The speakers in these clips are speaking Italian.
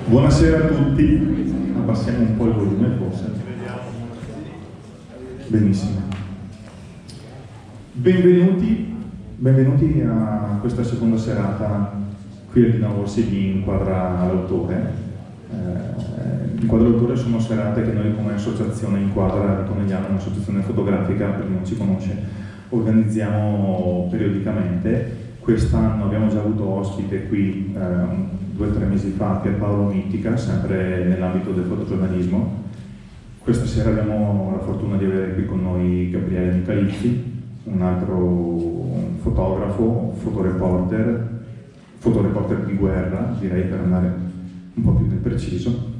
Buonasera a tutti, abbassiamo un po' il volume forse. Benissimo. Benvenuti a questa seconda serata qui al Dinamo Orsi di Inquadra l'autore. Inquadra l'autore sono serate che noi come associazione Inquadra di Conegliano, un'associazione fotografica per chi non ci conosce, organizziamo periodicamente. Quest'anno abbiamo già avuto ospite qui 2 o 3 mesi fa Pierpaolo Mittica, sempre nell'ambito del fotogiornalismo. Questa sera abbiamo la fortuna di avere qui con noi Gabriele Michalizzi, un altro fotografo, fotoreporter di guerra, direi, per andare un po' più nel preciso.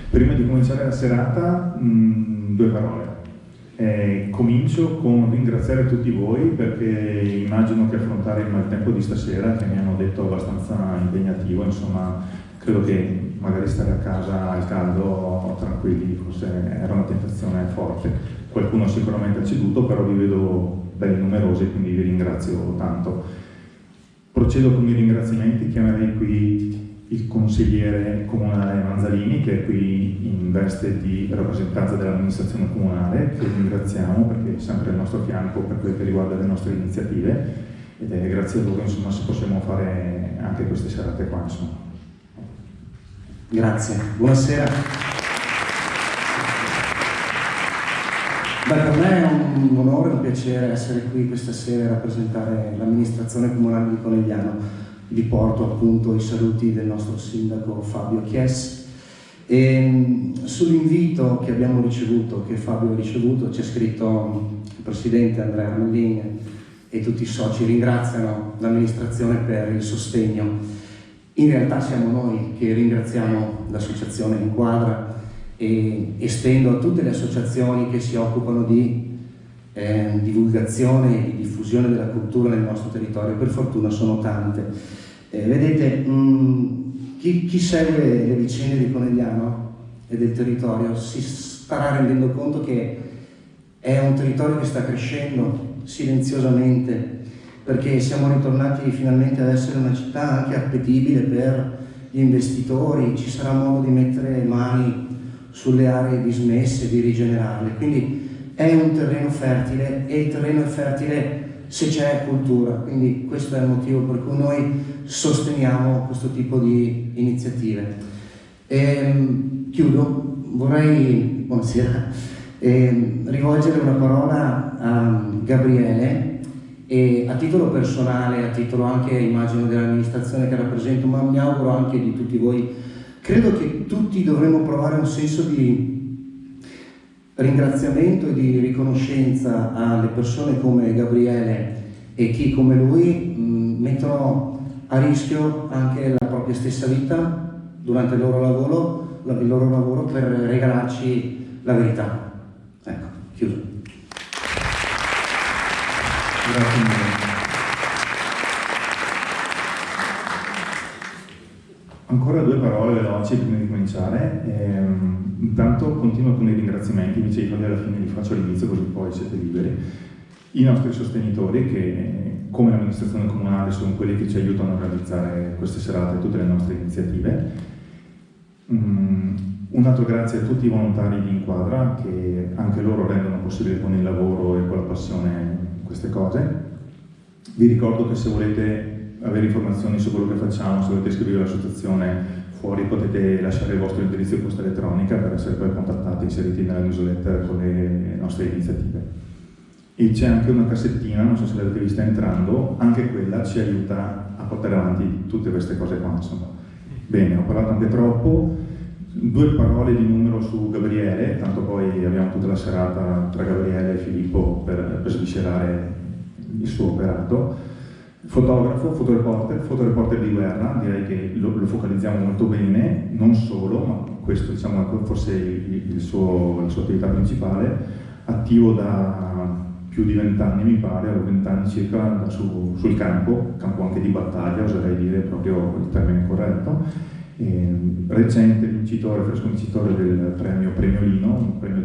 Prima di cominciare la serata, 2 parole. Comincio con ringraziare tutti voi, perché immagino che affrontare il maltempo di stasera, che mi hanno detto abbastanza impegnativo, insomma, credo che magari stare a casa al caldo tranquilli forse era una tentazione forte. Qualcuno sicuramente ha ceduto, però vi vedo belli numerosi, quindi vi ringrazio tanto. Procedo con i ringraziamenti, chiamerei qui il consigliere comunale Manzalini, che è qui in veste di rappresentanza dell'amministrazione comunale, che ringraziamo perché è sempre al nostro fianco per quel che riguarda le nostre iniziative, ed è grazie a loro, insomma, se possiamo fare anche queste serate qua, insomma. Grazie, buonasera. Per me è un onore e un piacere essere qui questa sera e rappresentare l'amministrazione comunale di Conegliano. Vi porto appunto i saluti del nostro sindaco Fabio Chies, e sull'invito che abbiamo ricevuto, che Fabio ha ricevuto, c'è scritto il presidente Andrea Mellini e tutti i soci ringraziano l'amministrazione per il sostegno. In realtà siamo noi che ringraziamo l'associazione Inquadra, e estendo a tutte le associazioni che si occupano di divulgazione e di diffusione della cultura nel nostro territorio. Per fortuna sono tante. Vedete, chi segue le vicende di Conegliano e del territorio si starà rendendo conto che è un territorio che sta crescendo silenziosamente, perché siamo ritornati finalmente ad essere una città anche appetibile per gli investitori. Ci sarà modo di mettere mani sulle aree dismesse, di rigenerarle. Quindi è un terreno fertile, e il terreno è fertile se c'è cultura, quindi questo è il motivo per cui noi sosteniamo questo tipo di iniziative. Chiudo, vorrei, buonasera, rivolgere una parola a Gabriele, e a titolo personale, a titolo anche, immagino, dell'amministrazione che rappresento, ma mi auguro anche di tutti voi. Credo che tutti dovremmo provare un senso di ringraziamento e di riconoscenza alle persone come Gabriele e chi come lui mettono a rischio anche la propria stessa vita durante il loro lavoro per regalarci la verità. Ecco, chiuso. Grazie mille. Ancora 2 parole veloci prima di cominciare. Intanto continuo con i ringraziamenti, invece di farli alla fine li faccio all'inizio, così poi siete liberi. I nostri sostenitori, che come amministrazione comunale sono quelli che ci aiutano a realizzare queste serate e tutte le nostre iniziative. Un altro grazie a tutti i volontari di Inquadra, che anche loro rendono possibile con il lavoro e con la passione queste cose. Vi ricordo che se volete avere informazioni su quello che facciamo, se volete iscrivervi all'associazione fuori, potete lasciare il vostro indirizzo di posta elettronica per essere poi contattati e inseriti nella newsletter con le nostre iniziative. E c'è anche una cassettina, non so se l'avete vista entrando, anche quella ci aiuta a portare avanti tutte queste cose qua, insomma. Bene, ho parlato anche troppo. 2 parole di numero su Gabriele, tanto poi abbiamo tutta la serata tra Gabriele e Filippo per sviscerare il suo operato. Fotografo, fotoreporter di guerra, direi che lo focalizziamo molto bene, non solo, ma questo, diciamo, forse la sua attività principale, attivo da più di 20 anni mi pare, o 20 anni circa, sul campo anche di battaglia, oserei dire proprio il termine corretto. Recente fresco vincitore del premio Lino, un premio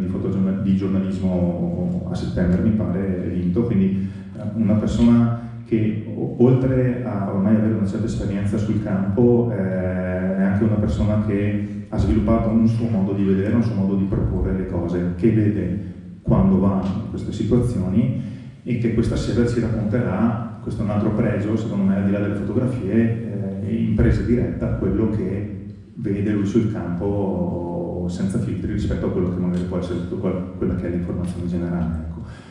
di giornalismo a settembre mi pare, vinto, quindi una persona che oltre a ormai avere una certa esperienza sul campo è anche una persona che ha sviluppato un suo modo di vedere, un suo modo di proporre le cose, che vede quando va in queste situazioni e che questa sera ci racconterà. Questo è un altro pregio, secondo me, al di là delle fotografie, in presa diretta, quello che vede lui sul campo senza filtri rispetto a quello che magari può essere quella che è l'informazione generale. Ecco.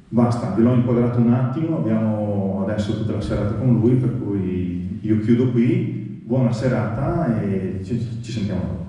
Basta, ve l'ho inquadrato un attimo, abbiamo adesso tutta la serata con lui, per cui io chiudo qui, buona serata e ci sentiamo dopo.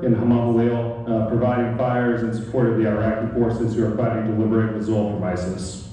In Hamamalil, providing fires in support of the Iraqi forces who are fighting to liberate Mosul from ISIS.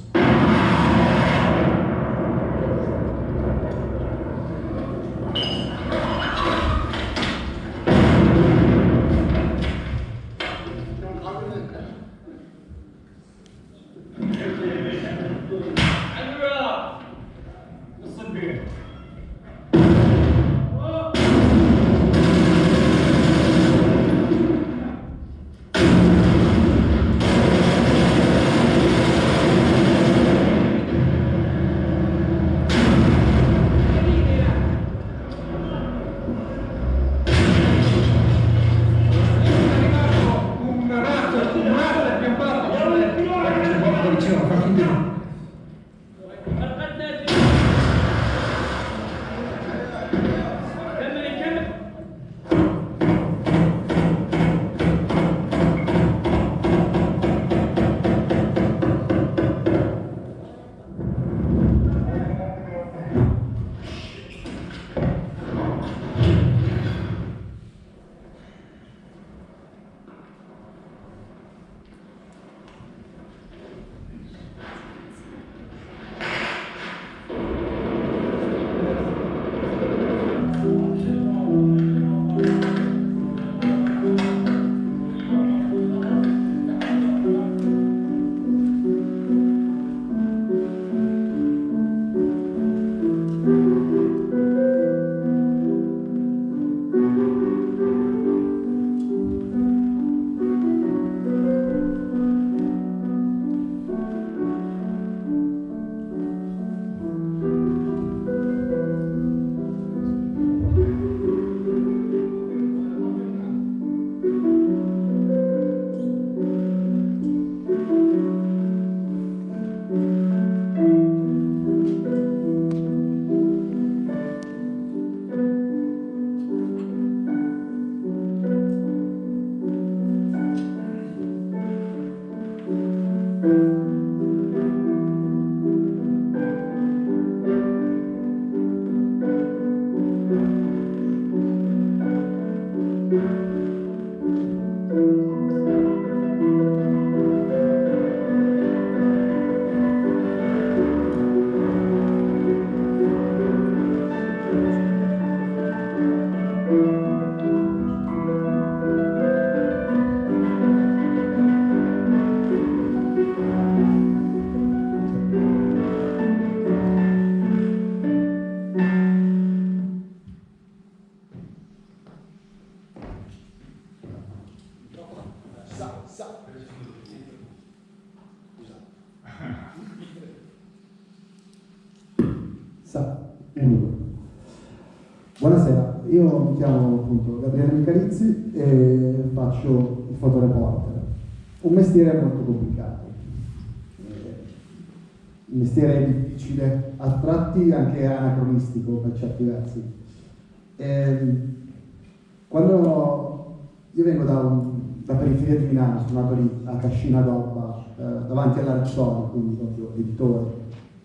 Uno. Buonasera, io mi chiamo appunto Gabriele Michalizzi e faccio il fotoreporter. Un mestiere molto complicato, un mestiere difficile, a tratti anche anacronistico per certi versi. Quando io vengo da periferia di Milano, sono nato lì a Cascina d'Oppa, davanti all'Arcione, quindi proprio editore,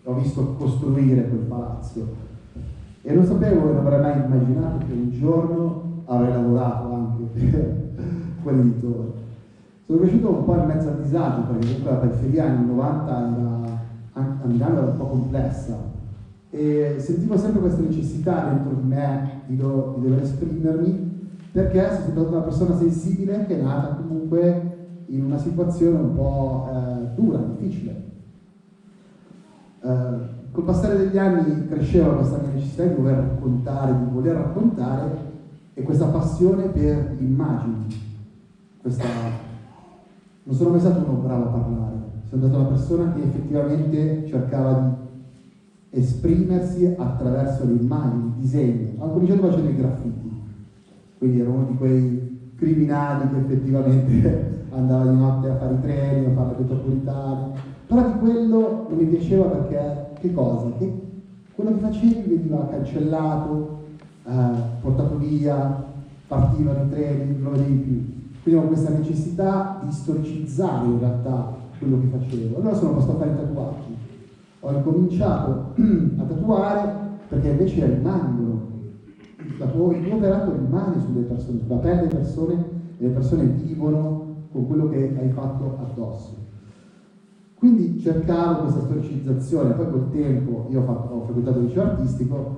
ho visto costruire quel palazzo. E non sapevo e non avrei mai immaginato che un giorno avrei lavorato anche per quell'editore. Sono cresciuto un po' in mezzo al disagio, perché comunque la periferia anni 90 a Milano era un po' complessa e sentivo sempre questa necessità dentro di me di dover esprimermi, perché sono stata una persona sensibile che è nata comunque in una situazione un po' dura, difficile. Col passare degli anni cresceva questa mia necessità di dover raccontare, di voler raccontare, e questa passione per le immagini. Non sono mai stato uno bravo a parlare, sono stata una persona che effettivamente cercava di esprimersi attraverso le immagini, il disegno. Ho cominciato facendo i graffiti, quindi ero uno di quei criminali che effettivamente andava di notte a fare i treni, a fare le metropolitane. Però di quello non mi piaceva perché, che cosa? Che quello che facevi veniva cancellato, portato via, partivano i treni, non lo vedevi più. Quindi ho questa necessità di storicizzare in realtà quello che facevo. Allora sono passato a fare i tatuaggi. Ho incominciato a tatuare perché invece rimangono. Il tuo operato rimane sulle persone, sulla pelle delle persone, e le persone vivono con quello che hai fatto addosso. Quindi cercavo questa storicizzazione, poi col tempo io ho frequentato il liceo artistico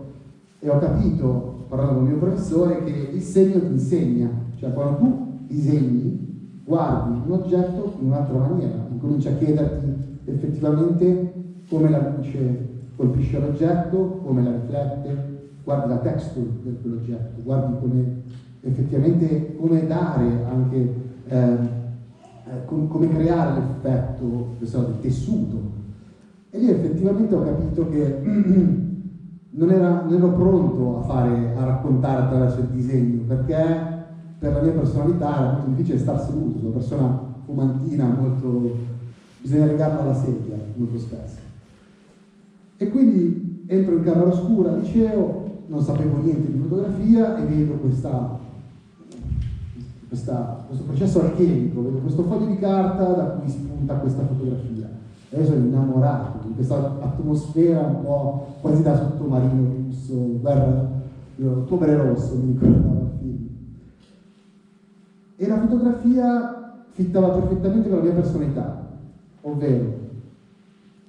e ho capito, parlando con il mio professore, che il segno ti insegna, cioè quando tu disegni, guardi un oggetto in un'altra maniera, incominci a chiederti effettivamente come la luce colpisce l'oggetto, come la riflette, guardi la texture di quell'oggetto, guardi come effettivamente, come dare anche come creare l'effetto del tessuto. E lì effettivamente ho capito che non ero pronto a raccontare attraverso il disegno, perché per la mia personalità era molto difficile star seduto, sono una persona fumantina, bisogna legarla alla sedia molto spesso. E quindi entro in camera oscura al liceo, non sapevo niente di fotografia e vedo questo processo alchemico, vedo questo foglio di carta da cui spunta questa fotografia. E io sono innamorato di questa atmosfera un po' quasi da sottomarino russo, guerra, Ottobre Rosso, mi ricordava il film. E la fotografia fittava perfettamente con la mia personalità, ovvero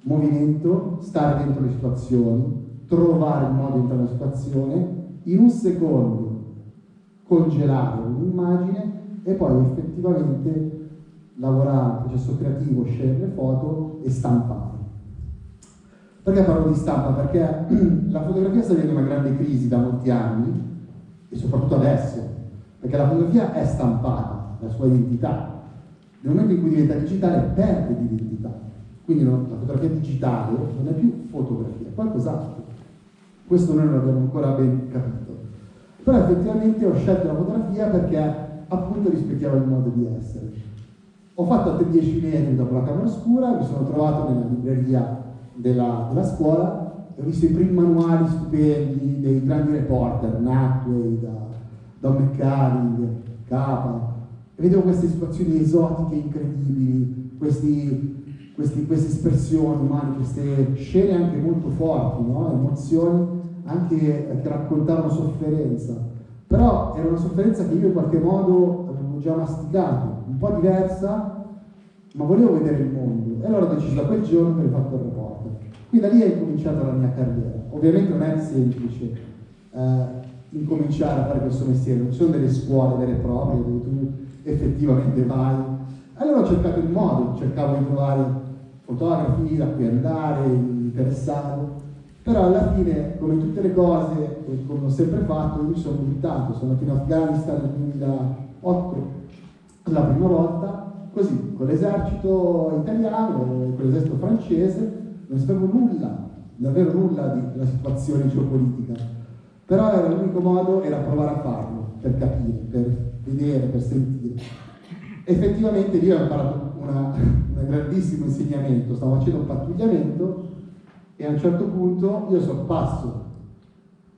movimento, stare dentro le situazioni, trovare il modo di entrare nella situazione, in un secondo congelare un'immagine e poi effettivamente lavorare il processo creativo, scegliere le foto e stampare. Perché parlo di stampa? Perché la fotografia sta vivendo una grande crisi da molti anni e soprattutto adesso, perché la fotografia è stampata, la sua identità. Nel momento in cui diventa digitale perde di identità. Quindi la fotografia digitale non è più fotografia, è qualcos'altro. Questo noi non l'abbiamo ancora ben capito. Però effettivamente ho scelto la fotografia perché appunto rispecchiava il modo di essere. Ho fatto altri 10 metri dopo la camera oscura, mi sono trovato nella libreria della scuola e ho visto i primi manuali stupendi dei grandi reporter, Natway, Don McCarrig, Capa, e vedevo queste situazioni esotiche incredibili, queste espressioni umane, queste scene anche molto forti, no? Emozioni anche che raccontavano sofferenza, però era una sofferenza che io in qualche modo avevo già masticato, un po' diversa, ma volevo vedere il mondo, e allora ho deciso da quel giorno che ho fatto il reporter. Quindi da lì è incominciata la mia carriera. Ovviamente non è semplice incominciare a fare questo mestiere, non ci sono delle scuole vere e proprie dove tu effettivamente vai. Allora ho cercato il modo, cercavo di trovare fotografi da cui andare, mi interessavo. Però alla fine, come tutte le cose, come ho sempre fatto, io mi sono buttato, sono andato in Afghanistan nel 2008, la prima volta, così, con l'esercito italiano, con l'esercito francese, non sapevo nulla davvero nulla della situazione geopolitica, però era l'unico modo, era provare a farlo, per capire, per vedere, per sentire. Effettivamente lì ho imparato un grandissimo insegnamento. Stavo facendo un pattugliamento e a un certo punto io sorpasso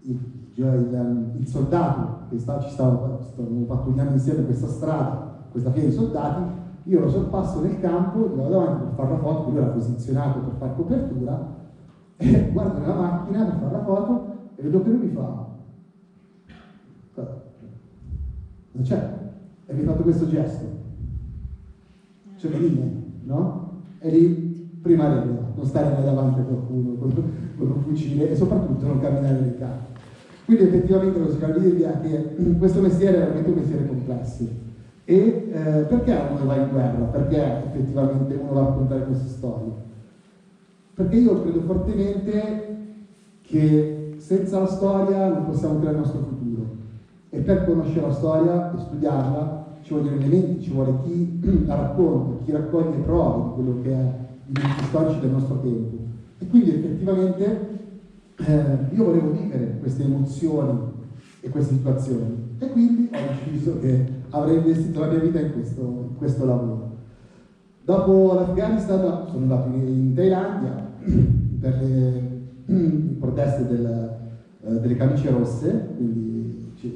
il soldato che stavamo pattugliando insieme questa strada, questa fila di soldati. Io lo sorpasso nel campo, gli vado davanti per fare la foto, lui era posizionato per fare copertura, e guardo nella macchina per fare la foto e vedo che lui mi fa: cosa c'è? E mi ha fatto questo gesto, cioè venire, no? E lì prima regola, non stare mai davanti a qualcuno con un fucile e soprattutto non camminare nel campo. Quindi effettivamente lo si dirvi è che questo mestiere è veramente un mestiere complesso. E perché uno va in guerra? Perché effettivamente uno va a raccontare queste storie? Perché io credo fortemente che senza la storia non possiamo creare il nostro futuro. E per conoscere la storia e studiarla ci vogliono elementi, ci vuole chi la racconta, chi raccoglie prove di quello che è i momenti storici del nostro tempo. E quindi effettivamente io volevo vivere queste emozioni e queste situazioni. E quindi ho deciso che avrei investito la mia vita in questo lavoro. Dopo l'Afghanistan sono andato in Thailandia per le proteste delle camicie rosse, quindi c'è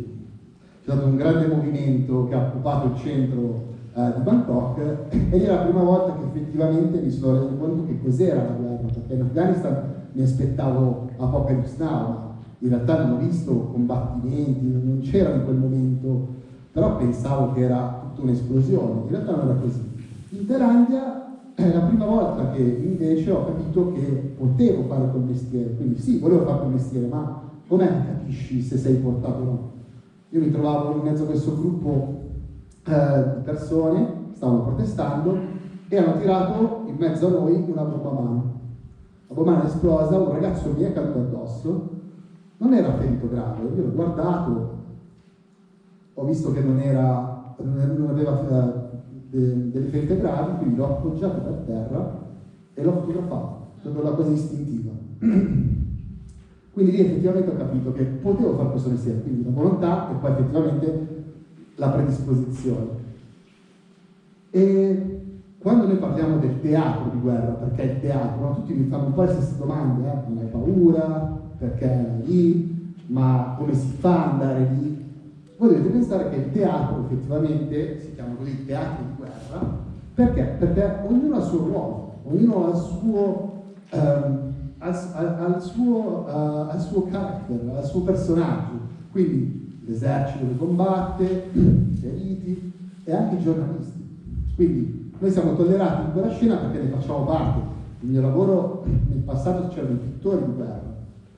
stato un grande movimento che ha occupato il centro di Bangkok, ed era la prima volta che effettivamente mi sono reso conto che cos'era la guerra, perché in Afghanistan mi aspettavo Apocalypse Now, ma in realtà non ho visto combattimenti, non c'era in quel momento, però pensavo che era tutta un'esplosione, in realtà non era così. In Thailandia è la prima volta che invece ho capito che potevo fare quel mestiere, quindi sì, volevo fare quel mestiere, ma com'è che capisci se sei portato o no? Io mi trovavo in mezzo a questo gruppo di persone che stavano protestando e hanno tirato in mezzo a noi una bomba a mano. La bomba a mano è esplosa, un ragazzo mi è caduto addosso, non era ferito grave, io l'ho guardato, ho visto che non aveva delle ferite gravi, quindi l'ho appoggiato per terra e l'ho fotografato, proprio una cosa istintiva. Quindi lì effettivamente ho capito che potevo fare questo mestiere, quindi la volontà e poi effettivamente la predisposizione. E quando noi parliamo del teatro di guerra, perché il teatro, no? Tutti mi fanno un po' le stesse domande, non hai paura, perché è lì, ma come si fa ad andare lì? Voi dovete pensare che il teatro effettivamente si chiama così teatro di guerra, perché? Perché ognuno ha il suo ruolo, ognuno ha il suo carattere, al suo personaggio, quindi l'esercito che combatte, i feriti e anche i giornalisti. Quindi noi siamo tollerati in quella scena perché ne facciamo parte. Il mio lavoro nel passato c'erano i pittori di guerra,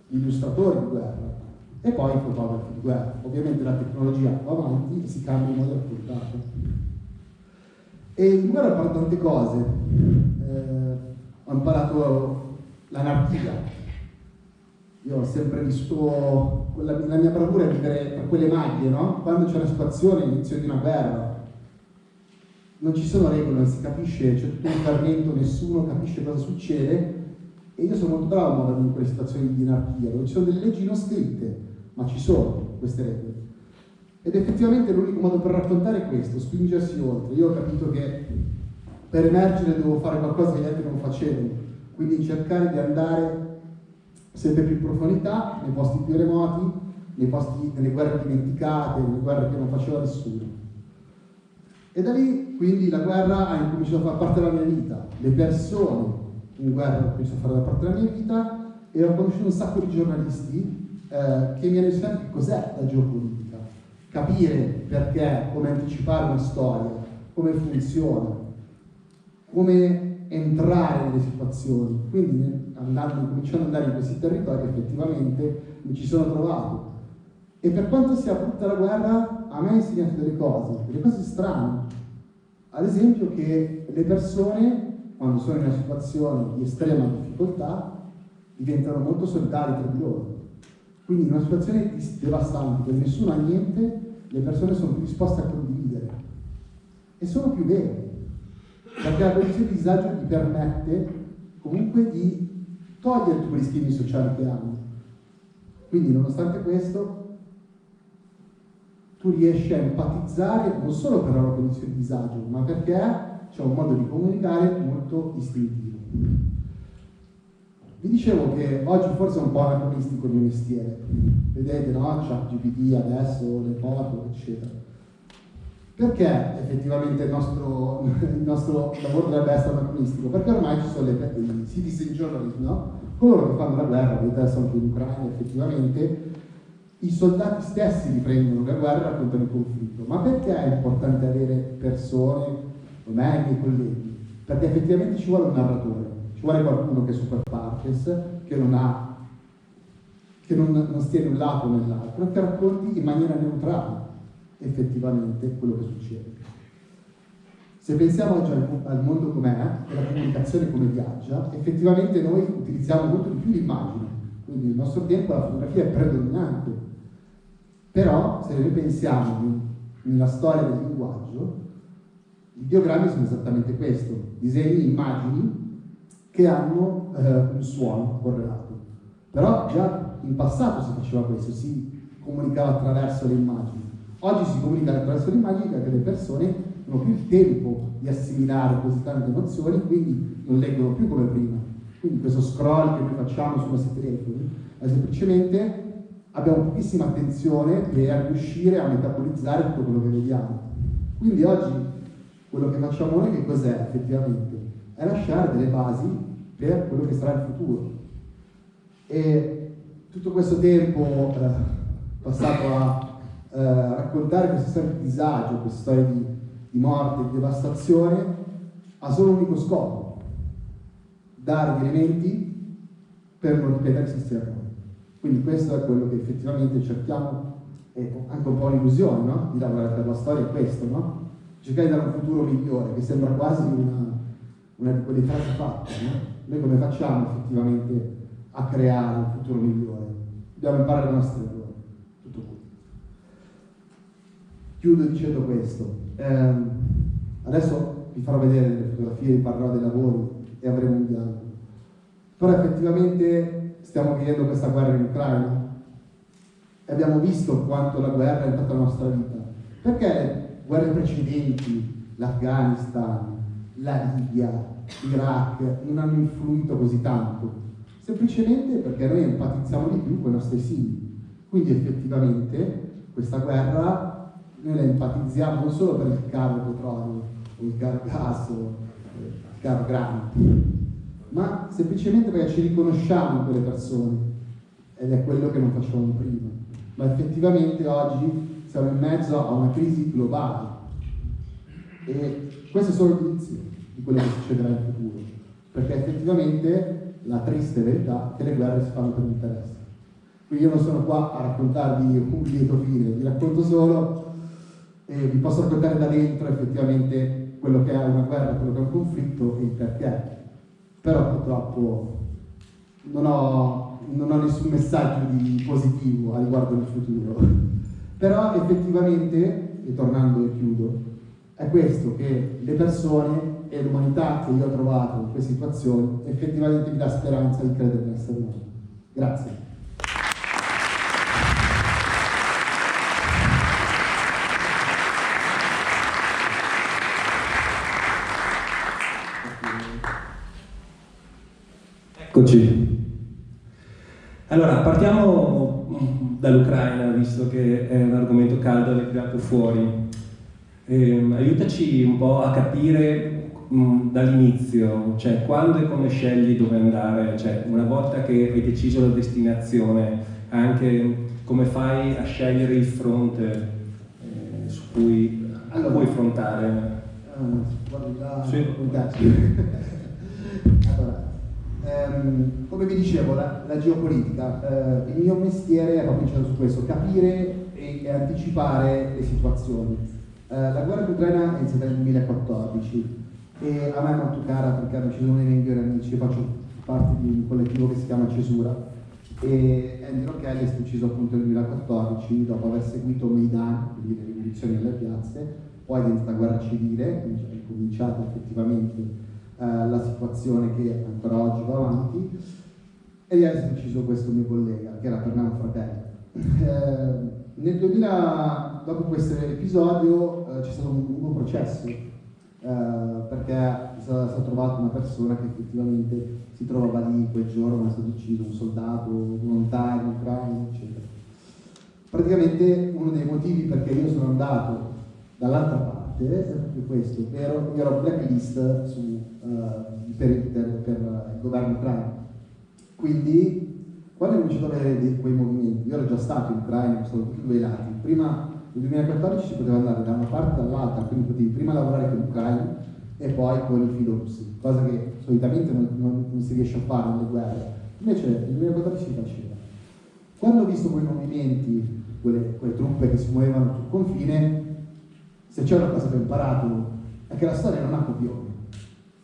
gli illustratori di guerra e poi i fotografi di guerra. Ovviamente la tecnologia va avanti e si cambia il modo di raccontare. E in guerra ho imparato tante cose. Ho imparato l'anarchia. Io ho sempre vissuto, la mia bravura è vivere per quelle maglie, no? Quando c'è una situazione, inizio di una guerra, non ci sono regole, non si capisce, c'è tutto un fermento, nessuno capisce cosa succede, e io sono molto bravo a muovermi in quelle situazioni di anarchia, dove ci sono delle leggi non scritte, ma ci sono queste regole. Ed effettivamente l'unico modo per raccontare è questo, spingersi oltre. Io ho capito che per emergere devo fare qualcosa che gli altri non facevano, quindi cercare di andare sempre più in profondità, nei posti più remoti, nelle guerre dimenticate, nelle guerre che non faceva nessuno. E da lì quindi la guerra ha incominciato a far parte della mia vita, le persone in guerra hanno cominciato a fare parte della mia vita, e ho conosciuto un sacco di giornalisti che mi hanno insegnato che cos'è la geopolitica, capire perché, come anticipare una storia, come funziona, come entrare nelle situazioni. Quindi cominciando ad andare in questi territori effettivamente mi ci sono trovato, e per quanto sia brutta la guerra a me ha insegnato delle cose strane, ad esempio che le persone quando sono in una situazione di estrema difficoltà diventano molto solidari tra di loro. Quindi in una situazione devastante dove nessuno ha niente, le persone sono più disposte a condividere e sono più vere, perché la condizione di disagio gli permette comunque di togliere tutti quegli schemi sociali che hanno. Quindi nonostante questo tu riesci a empatizzare non solo per la loro condizione di disagio, ma perché c'è un modo di comunicare molto istintivo. Vi dicevo che oggi forse è un po' anacronistico il mio mestiere, vedete, no? ChatGPT adesso, le foto, eccetera. Perché effettivamente il nostro lavoro dovrebbe essere anacronistico? Perché ormai ci sono i citizen journalism, no? Coloro che fanno la guerra, vedete adesso anche in Ucraina, effettivamente i soldati stessi riprendono la guerra e raccontano il conflitto. Ma perché è importante avere persone, come i miei colleghi? Perché effettivamente ci vuole un narratore, ci vuole qualcuno che è super partes, che non stia in un lato o nell'altro, che racconti in maniera neutrale effettivamente quello che succede. Se pensiamo oggi al mondo com'è e alla comunicazione come viaggia, effettivamente noi utilizziamo molto di più l'immagine, quindi nel nostro tempo la fotografia è predominante. Però se noi pensiamo nella storia del linguaggio, i ideogrammi sono esattamente questo, disegni, immagini che hanno un suono correlato. Però già in passato si faceva questo, si comunicava attraverso le immagini. Oggi si comunica attraverso le immagini perché le persone non hanno più il tempo di assimilare così tante nozioni, quindi non leggono più come prima. Quindi questo scroll che noi facciamo sui nostri telefoni è semplicemente abbiamo pochissima attenzione per riuscire a metabolizzare tutto quello che vediamo. Quindi oggi quello che facciamo noi che cos'è effettivamente? È lasciare delle basi per quello che sarà il futuro. E tutto questo tempo passato a raccontare queste storie di disagio, queste storie di morte, di devastazione, ha solo un unico scopo: dare gli elementi per non ripetere gli stessi errori. Quindi questo è quello che effettivamente cerchiamo, è anche un po' un'illusione, no? Di lavorare per la storia è questo, no? Cercare di dare un futuro migliore, che sembra quasi una di quelle frasi fatte, no? Noi come facciamo effettivamente a creare un futuro migliore? Dobbiamo imparare i nostri errori, tutto qui. Chiudo dicendo questo. Adesso vi farò vedere le fotografie, vi parlerò dei lavori e avremo un dialogo. Però effettivamente stiamo vivendo questa guerra in Ucraina e abbiamo visto quanto la guerra ha impattato la nostra vita. Perché le guerre precedenti, l'Afghanistan, la Libia, l'Iraq, non hanno influito così tanto? Semplicemente perché noi empatizziamo di più con i nostri simili. Quindi effettivamente questa guerra noi la empatizziamo non solo per il caro petrolio o il caro gas o il caro grano, ma semplicemente perché ci riconosciamo in quelle persone, ed è quello che non facevamo prima. Ma effettivamente oggi siamo in mezzo a una crisi globale e questo è solo l'inizio di quello che succederà in futuro, perché effettivamente la triste verità è che le guerre si fanno per interesse. Quindi io non sono qua a raccontarvi un lieto fine, vi racconto solo e vi posso raccontare da dentro effettivamente quello che è una guerra, quello che è un conflitto e il perché. Però purtroppo non ho nessun messaggio di positivo a riguardo del futuro. Però effettivamente, e tornando e chiudo, è questo che le persone e l'umanità che io ho trovato in queste situazioni effettivamente mi dà speranza di credere nell'essere umano. Grazie. Eccoci. Allora, partiamo dall'Ucraina, visto che è un argomento caldo e l'hai tirato fuori. Aiutaci un po' a capire dall'inizio, cioè quando e come scegli dove andare, cioè una volta che hai deciso la destinazione, anche come fai a scegliere il fronte a cui affrontare. Sì. Allora, come vi dicevo, la geopolitica, il mio mestiere è proprio su questo, capire e anticipare le situazioni. La guerra d'Ucraina è iniziata nel 2014 e a me è molto cara perché ci sono dei miei migliori amici, io faccio parte di un collettivo che si chiama Cesura e Andy Rochelli è stato ucciso appunto nel 2014 dopo aver seguito Maidan, quindi le rivoluzioni nelle piazze, poi è diventata guerra civile, quindi è cominciata effettivamente la situazione che ancora oggi va avanti e lì è ucciso questo mio collega, che era per me un fratello. Nel 2000, dopo questo episodio, c'è stato un lungo processo, perché è stata trovata una persona che effettivamente si trovava lì quel giorno, è stato ucciso un soldato volontario in Ucraina, eccetera. Praticamente uno dei motivi perché io sono andato dall'altra parte è proprio questo, ovvero io ero blacklist per il governo ucraino. Quindi quando ho cominciato a vedere quei movimenti, io ero già stato in Ucraina, sono tutti due lati. Prima nel 2014 si poteva andare da una parte e dall'altra, quindi potevi prima lavorare con gli ucraini e poi con i filorussi, cosa che solitamente non si riesce a fare nelle guerre. Invece nel 2014 si faceva. Quando ho visto quei movimenti, quelle truppe che si muovevano sul confine, se c'è una cosa che ho imparato è che la storia non ha copioni,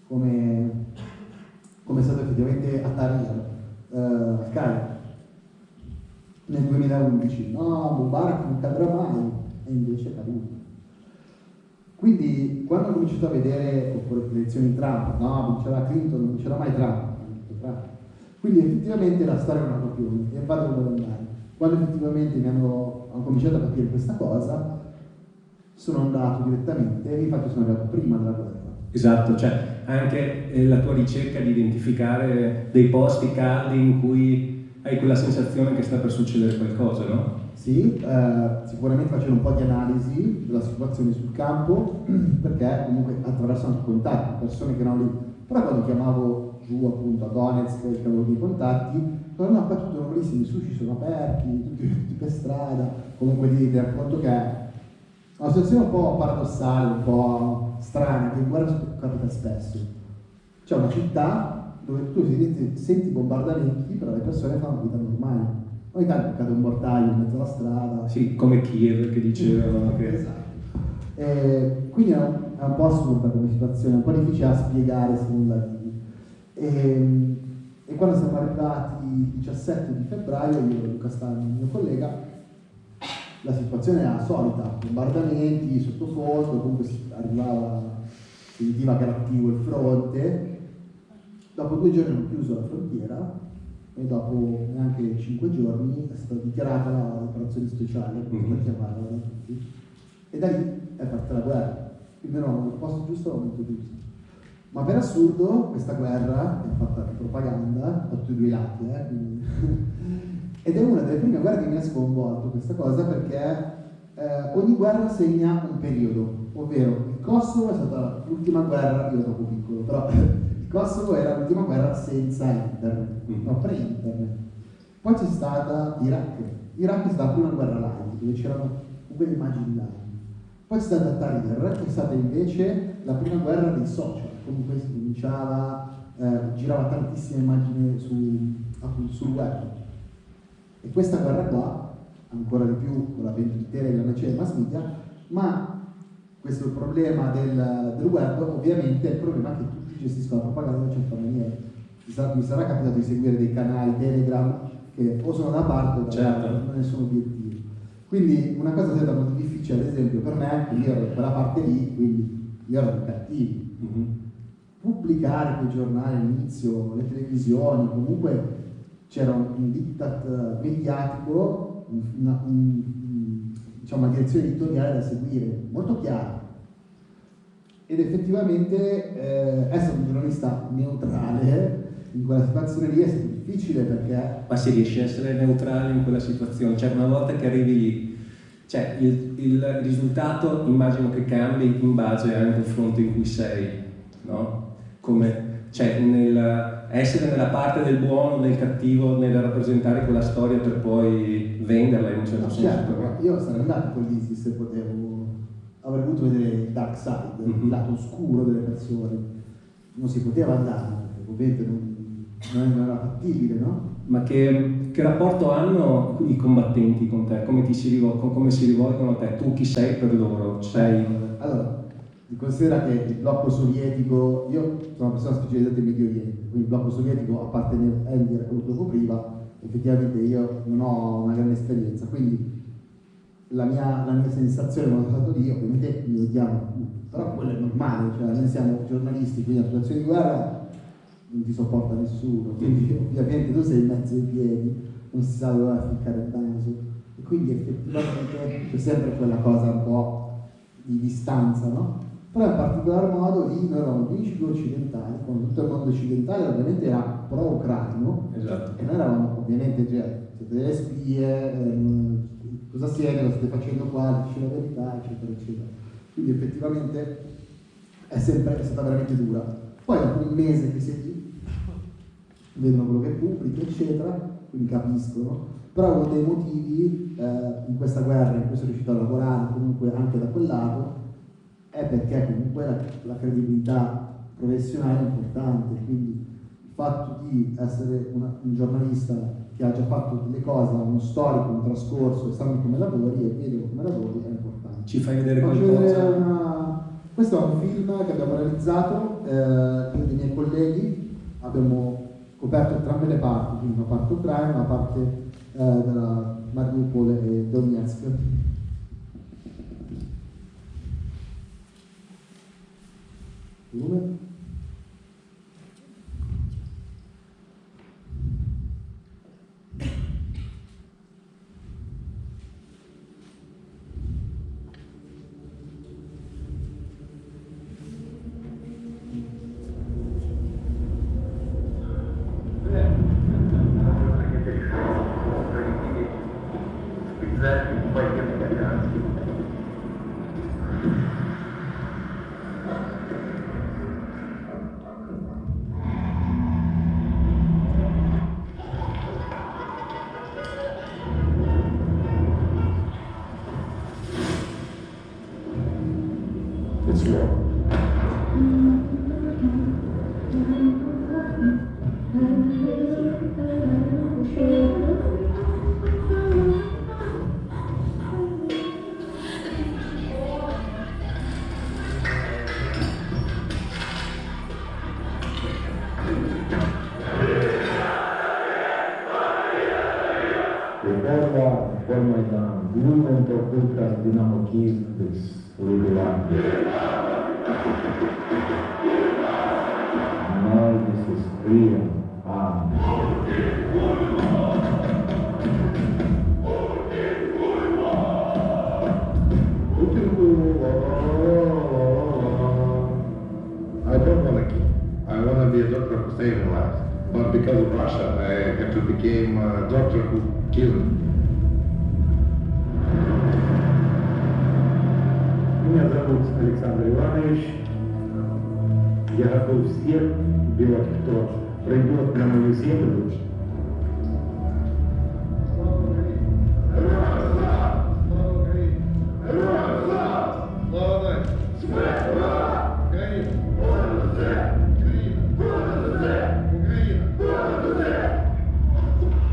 come è stato effettivamente a Tahrir, nel 2011. No, Mubarak non cadrà mai, e invece è caduto. Quindi quando ho cominciato a vedere, oppure le elezioni di Trump, no, vincerà Clinton, non vincerà mai Trump, ha vinto Trump. Quindi effettivamente la storia non ha copioni e vado dove andare. Quando effettivamente ho cominciato a capire questa cosa, sono andato direttamente e infatti sono arrivato prima della guerra. Esatto, cioè anche la tua ricerca di identificare dei posti caldi in cui hai quella sensazione che sta per succedere qualcosa, no? Sì, sicuramente facendo un po' di analisi della situazione sul campo, perché comunque attraverso anche contatti, persone che erano lì. Però quando chiamavo giù appunto a Donetsk, che avevo dei contatti, però no, qua tutto normalissimo, i sushi sono aperti, tutti per strada, comunque ti racconto che è una situazione un po' paradossale, un po' strana, che in guerra capita spesso. C'è una città dove tu senti bombardamenti, però le persone fanno vita normale. Ogni tanto cade un mortaio in mezzo alla strada. Sì, come Kiev che dicevano che... Esatto. Quindi è un po' assurda come situazione, un po' difficile da spiegare se non la vivi. E quando siamo arrivati il 17 di febbraio, io e Luca Stani, il mio collega, la situazione era la solita, bombardamenti, sottofondo, comunque si sentiva che era attivo il fronte. Dopo 2 giorni hanno chiuso la frontiera e dopo neanche 5 giorni è stata dichiarata l'operazione speciale, per chiamarla da tutti, e da lì è partita la guerra. Quindi eravamo nel posto giusto al momento giusto. Ma per assurdo questa guerra è fatta di propaganda da tutti e 2 i lati, quindi ed è una delle prime guerre che mi ha sconvolto questa cosa, perché ogni guerra segna un periodo, ovvero il Kosovo è stata l'ultima guerra, io ero troppo piccolo, però il Kosovo era l'ultima guerra senza internet, no, pre-internet. Poi c'è stata Iraq è stata la prima guerra live, dove c'erano quelle immagini live. Poi c'è stata Tahrir, che è stata invece la prima guerra dei social, comunque si cominciava, girava tantissime immagini sul web. E questa guerra qua, ancora di più con la vendita della nazione mass media, ma questo problema del web ovviamente è il problema che tutti gestiscono la propaganda in una certa maniera. Mi sarà capitato di seguire dei canali Telegram che o sono da una parte o dall'altra, non hanno nessun obiettivo. Quindi una cosa è stata molto difficile, ad esempio per me, che io ero da quella parte lì, quindi io ero dei cattivi. Pubblicare quei giornali all'inizio, le televisioni, comunque c'era un diktat mediatico, diciamo, una direzione editoriale da seguire, molto chiara. Ed effettivamente essere un giornalista neutrale in quella situazione lì è stato difficile, perché... Ma si riesce a essere neutrali in quella situazione? Cioè una volta che arrivi lì, cioè il risultato immagino che cambi in base anche al fronte in cui sei, no? Come... Cioè, essere nella parte del buono, del cattivo, nel rappresentare quella storia per poi venderla in un certo senso. Certo, io sarei andato con l'ISIS se potevo, avrei voluto vedere il dark side, il lato oscuro delle persone. Non si poteva andare, perché ovviamente non era fattibile, no? Ma che rapporto hanno i combattenti con te? Come si rivolgono a te? Tu chi sei per loro? Allora, considera che il blocco sovietico, io sono una persona specializzata in Medio Oriente, quindi il blocco sovietico, a parte Ender, quello che copriva, effettivamente io non ho una grande esperienza, quindi la mia sensazione quando sono stato lì, ovviamente mi odiamo tutti, però quello è normale, cioè noi siamo giornalisti, quindi la situazione di guerra non ti sopporta nessuno, quindi ovviamente tu sei in mezzo ai piedi, non si sa dove ficcare il naso, e quindi effettivamente c'è sempre quella cosa un po' di distanza, no? Però in particolar modo lì noi eravamo gli unici due occidentali, quando tutto il mondo occidentale ovviamente era pro-ucraino, Esatto. e noi eravamo ovviamente, siete delle spie, cosa siete, lo state facendo qua, dici la verità, eccetera, eccetera. Quindi effettivamente è stata veramente dura. Poi dopo un mese che sei lì, vedono quello che pubblichi, eccetera, quindi capiscono. Però uno dei motivi in questa guerra in cui sono riuscito a lavorare comunque anche da quel lato è perché comunque la credibilità professionale è importante, quindi il fatto di essere un giornalista che ha già fatto delle cose, ha uno storico, un trascorso, e sanno come lavori e vedono come lavori è importante. Ci fai vedere Faccio qualcosa? vedere questo è un film che abbiamo realizzato, io e i miei colleghi, abbiamo coperto entrambe le parti, quindi una parte ucraina, una parte della Mariupol e Donetsk. Volume. It's war. Реформа Майдан, Movement of Ultras Dynamo Kyiv is Лугова. Now this is freedom. I don't want to kill. I want to be a doctor who saves lives. But because of Russia, I have to become a doctor who kills. Меня зовут Александр Иванович. Я готов всех убивать, кто пройдет на мою землю.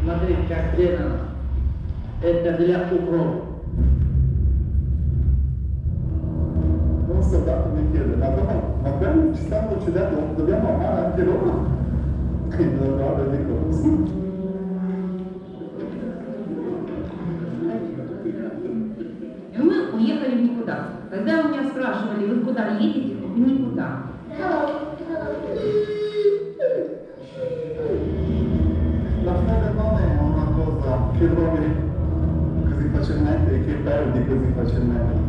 Смотрите, как сделано. Это для укропа. Un soldato mi chiede, ma quelli ci stanno uccidendo, dobbiamo amare anche loro? E io guardo e dico, sì. И мы уехали в никуда. Когда у меня спрашивали, вы куда едете? В никуда. La fede non è una cosa che trovi così facilmente e che perdi così facilmente.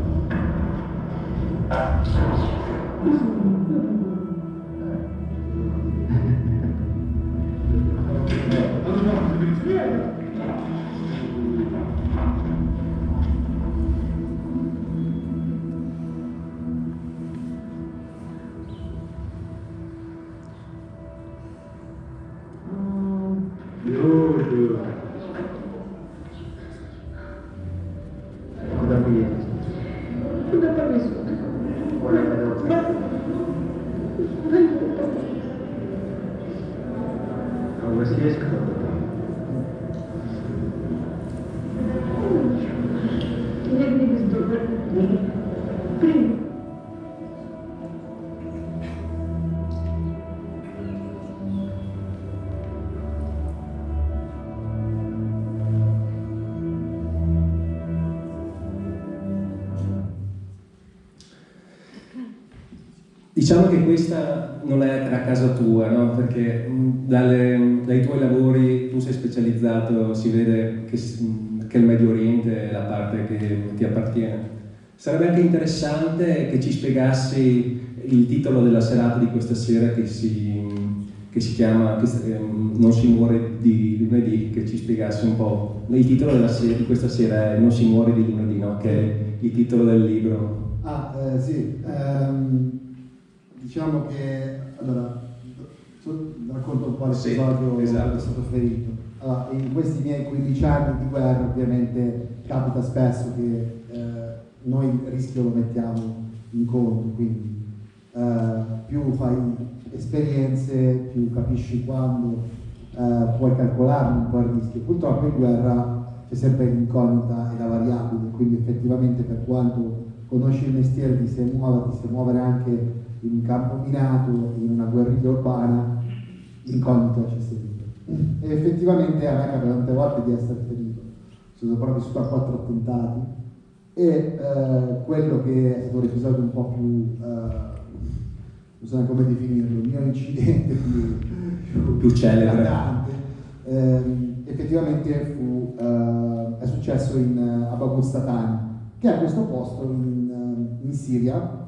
Куда вы едете? Куда повезу? А у вас есть кто-то там? Я не бездумно. Привет. Diciamo che questa non era casa tua, no? Perché dai tuoi lavori tu sei specializzato, si vede che il Medio Oriente è la parte che ti appartiene. Sarebbe anche interessante che ci spiegassi il titolo della serata di questa sera che si chiama Non si muore di lunedì, che ci spiegassi un po'. Il titolo di questa sera è Non si muore di lunedì, no? Che è il titolo del libro. Sì, diciamo che, allora, racconto un po' l'episodio che è stato ferito. Allora, in questi miei 15 anni di guerra ovviamente capita spesso che noi il rischio lo mettiamo in conto, quindi più fai esperienze, più capisci quando puoi calcolarne un po' il rischio. Purtroppo in guerra c'è sempre l'incognita e la variabile, quindi effettivamente per quanto conosci il mestiere, ti sai muovere anche in un campo minato, in una guerriglia urbana, l'incognita c'è sempre. E effettivamente a me capita tante volte di essere ferito, sono sopravvissuto a 4 attentati e quello che è stato l'episodio un po' più, non so come definirlo, il mio incidente più celebre, effettivamente è successo a Bagustatani, che è questo posto in Siria.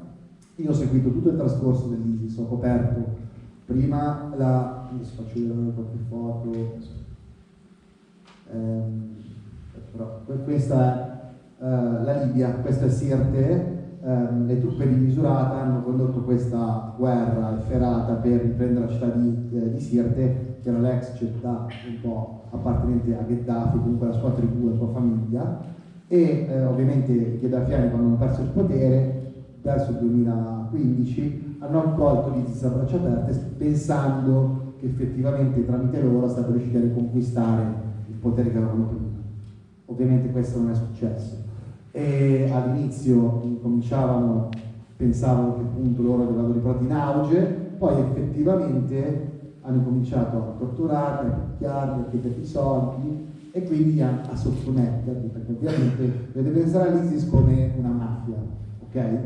Io ho seguito tutto il trascorso dell'ISIS, ho coperto prima adesso faccio vedere qualche foto, però questa è la Libia, questa è Sirte. Le truppe di Misurata hanno condotto questa guerra efferata per riprendere la città di Sirte, che era l'ex città un po' appartenente a Gheddafi, comunque la sua tribù, la sua famiglia, e ovviamente i gheddafiani, quando hanno perso il potere verso il 2015, hanno accolto l'ISIS a braccia aperte pensando che effettivamente tramite loro sarebbero riusciti a riconquistare il potere che avevano prima. Ovviamente questo non è successo. E all'inizio pensavano che appunto loro avevano riportato in auge, poi effettivamente hanno cominciato a torturarli, a picchiarli, a chiederli soldi e quindi a sottometterli, perché ovviamente dovete pensare all'ISIS come una mafia, ok?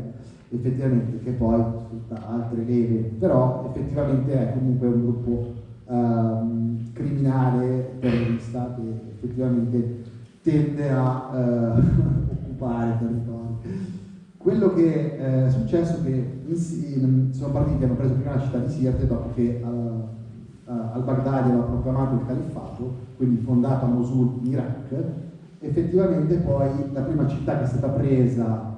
Effettivamente, che poi sfrutta altre leve, però effettivamente è comunque un gruppo criminale, terrorista, che effettivamente tende a occupare territori. Quello che è successo è che sono partiti, hanno preso prima la città di Sirte, dopo che al-Baghdadi aveva proclamato il califfato, quindi fondato a Mosul in Iraq. Effettivamente poi la prima città che è stata presa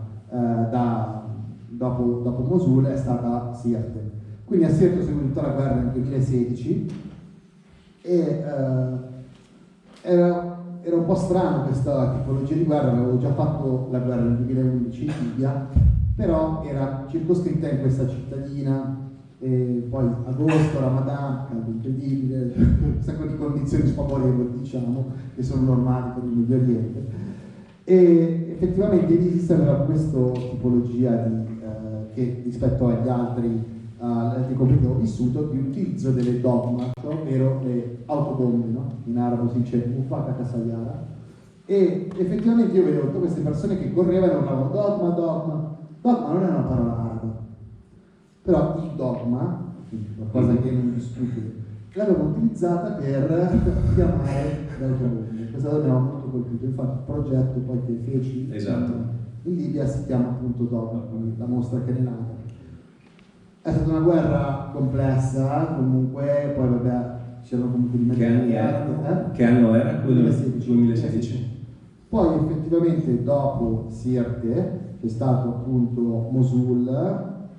dopo Mosul è stata Sirte. Quindi a Sirte ho seguito tutta la guerra nel 2016 e era un po' strano questa tipologia di guerra. Avevo già fatto la guerra nel 2011 in Libia, però era circoscritta in questa cittadina, e poi agosto, Ramadan, caldo incredibile, un sacco di condizioni sfavorevoli, diciamo, che sono normali per il Medio Oriente. E effettivamente l'ISIS aveva questa tipologia che rispetto agli altri conflitti che ho vissuto, di utilizzo delle dogma, ovvero le autobombe, no? In arabo si dice Mufaka Kasayara, e effettivamente io vedevo tutte queste persone che correvano e urlavano dogma non è una parola araba, però il dogma, qualcosa che non discute, l'avevano utilizzata per chiamare le autobombe. Questa cosa mi aveva molto colpito, infatti il progetto poi che feci in Libia si chiama appunto Dogma, la mostra che ne è nata. È stata una guerra complessa, comunque, poi vabbè, c'erano comunque di mezzo. Che anno era? 2016. Poi effettivamente dopo Sirte c'è stato appunto Mosul,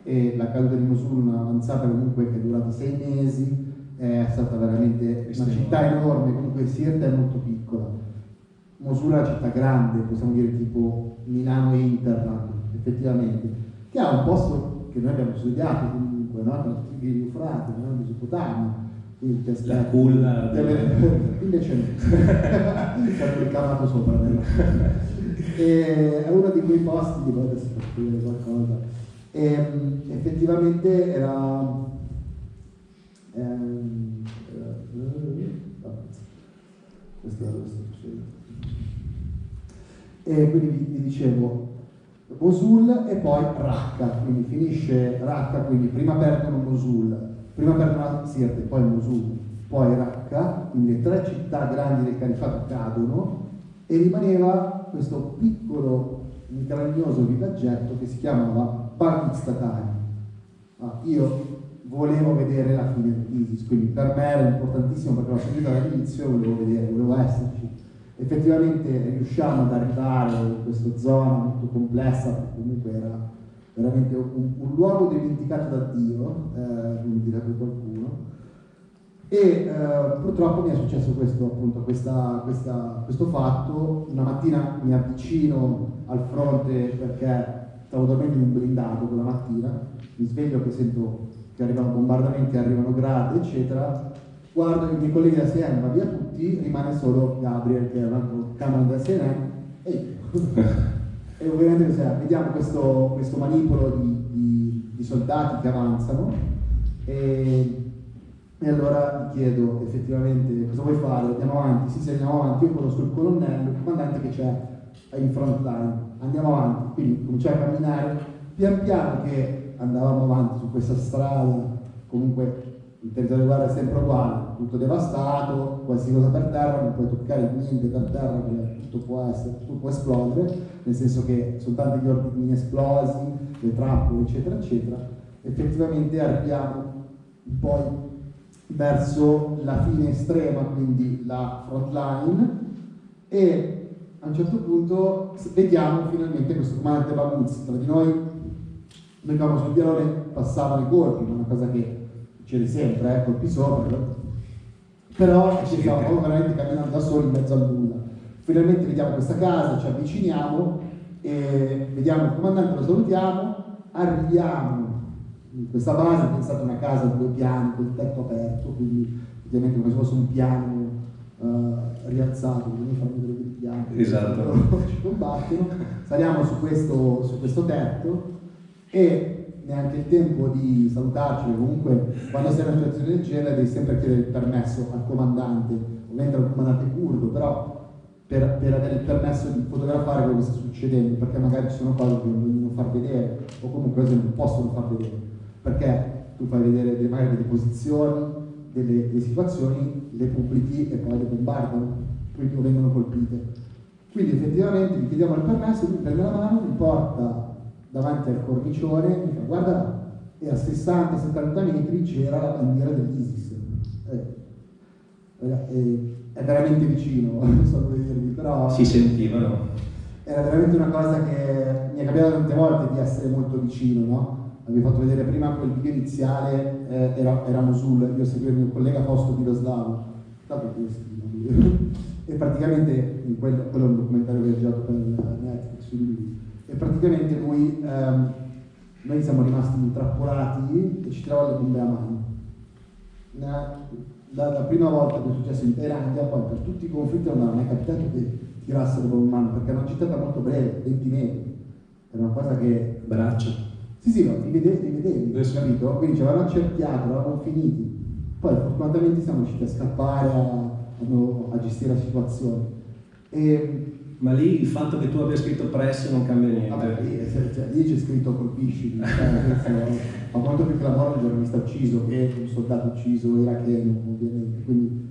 e la caduta di Mosul, un'avanzata comunque che è durata 6 mesi, è stata veramente una città enorme. Comunque Sirte è molto piccola, Mosul è una città grande, possiamo dire tipo Milano e Interland, effettivamente, che ha un posto che noi abbiamo studiato comunque, no? Tra tutti gli Eufrate, no? Mesopotamia, quindi ti la culla invece no, c'è ricavato sopra e è uno di quei posti di adesso per scrivere qualcosa, e effettivamente era questo era e quindi vi dicevo Mosul e poi Raqqa, quindi finisce Raqqa, quindi prima perdono Mosul, prima Perdona Sirte, poi Mosul, poi Raqqa, quindi le 3 città grandi del califfato cadono e rimaneva questo piccolo, meraviglioso villaggetto che si chiamava Baghdad. Io volevo vedere la fine dell'ISIS, quindi per me era importantissimo perché l'ho sentita dall'inizio e volevo vedere, volevo esserci. Effettivamente riusciamo ad arrivare in questa zona molto complessa, perché comunque era veramente un luogo dimenticato da Dio, come direbbe qualcuno, e purtroppo mi è successo questo, appunto, questo fatto. Una mattina mi avvicino al fronte perché stavo dormendo in un blindato quella mattina, mi sveglio che sento che arrivano bombardamenti, arrivano gradi, eccetera. Guardo i miei colleghi da CNN, va via tutti, rimane solo Gabriel, che è un altro cameraman da CNN, e ovviamente vediamo questo manipolo di soldati che avanzano, e allora gli chiedo effettivamente cosa vuoi fare, andiamo avanti, sì andiamo avanti, io conosco il colonnello, il comandante che c'è in front line, andiamo avanti, quindi cominciamo a camminare, pian piano che andavamo avanti su questa strada, comunque il territorio di guerra è sempre uguale, tutto devastato, qualsiasi cosa per terra, non puoi toccare niente per terra perché tutto può esplodere, nel senso che sono tanti gli ordini esplosi, le trappole, eccetera, eccetera. Effettivamente arriviamo poi verso la fine estrema, quindi la front line, e a un certo punto vediamo finalmente questo comandante Baghdad. Tra di noi avevamo sul pianone, passavano i colpi, ma è una cosa che succede sempre, colpi sopra, però ci stavamo veramente camminando da soli in mezzo al nulla. Finalmente vediamo questa casa, ci avviciniamo e vediamo il comandante, lo salutiamo, arriviamo in questa base, che è stata una casa a 2 piani col tetto aperto, quindi ovviamente come se fosse un piano rialzato, quindi farmi vedere il piano, esatto. Ci combattono, saliamo su questo tetto e neanche il tempo di salutarci, perché comunque quando sei in una situazione del genere devi sempre chiedere il permesso al comandante, ovviamente al comandante curdo, però per avere il permesso di fotografare quello che sta succedendo, perché magari ci sono cose che non vogliono far vedere o comunque cose che non possono far vedere, perché tu fai vedere magari delle posizioni, delle situazioni, le pubblichi e poi le bombardano, quindi vengono colpite. Quindi effettivamente gli chiediamo il permesso, lui prende la mano, mi porta davanti al cornicione, mi fa guarda, e a 60-70 metri c'era la bandiera dell'ISIS. È veramente vicino, non so come dirvi, però si sentivano. Era veramente una cosa che mi è capitato tante volte di essere molto vicino, no? Avevi fatto vedere prima quel video iniziale, era Mosul, io seguivo il mio collega Fausto Miroslavo, e praticamente quello è un documentario che ho girato per Netflix su lui. E praticamente noi siamo rimasti intrappolati e ci trovavamo le bombe a mano. La prima volta che è successo in Thailandia, poi per tutti i conflitti non mi è mai capitato che tirassero bombe a mano, perché era una città molto breve, 20 metri. Era una cosa che... Braccio. Sì, no, li vedevi, capito? Quindi ci avevano accerchiato, eravamo finiti. Poi fortunatamente siamo riusciti a scappare, a gestire la situazione. Ma lì il fatto che tu abbia scritto press non cambia niente. Vabbè, lì c'è scritto colpisci, ma molto più che la morte di un giornalista ucciso che un soldato ucciso iracheno, ovviamente. Quindi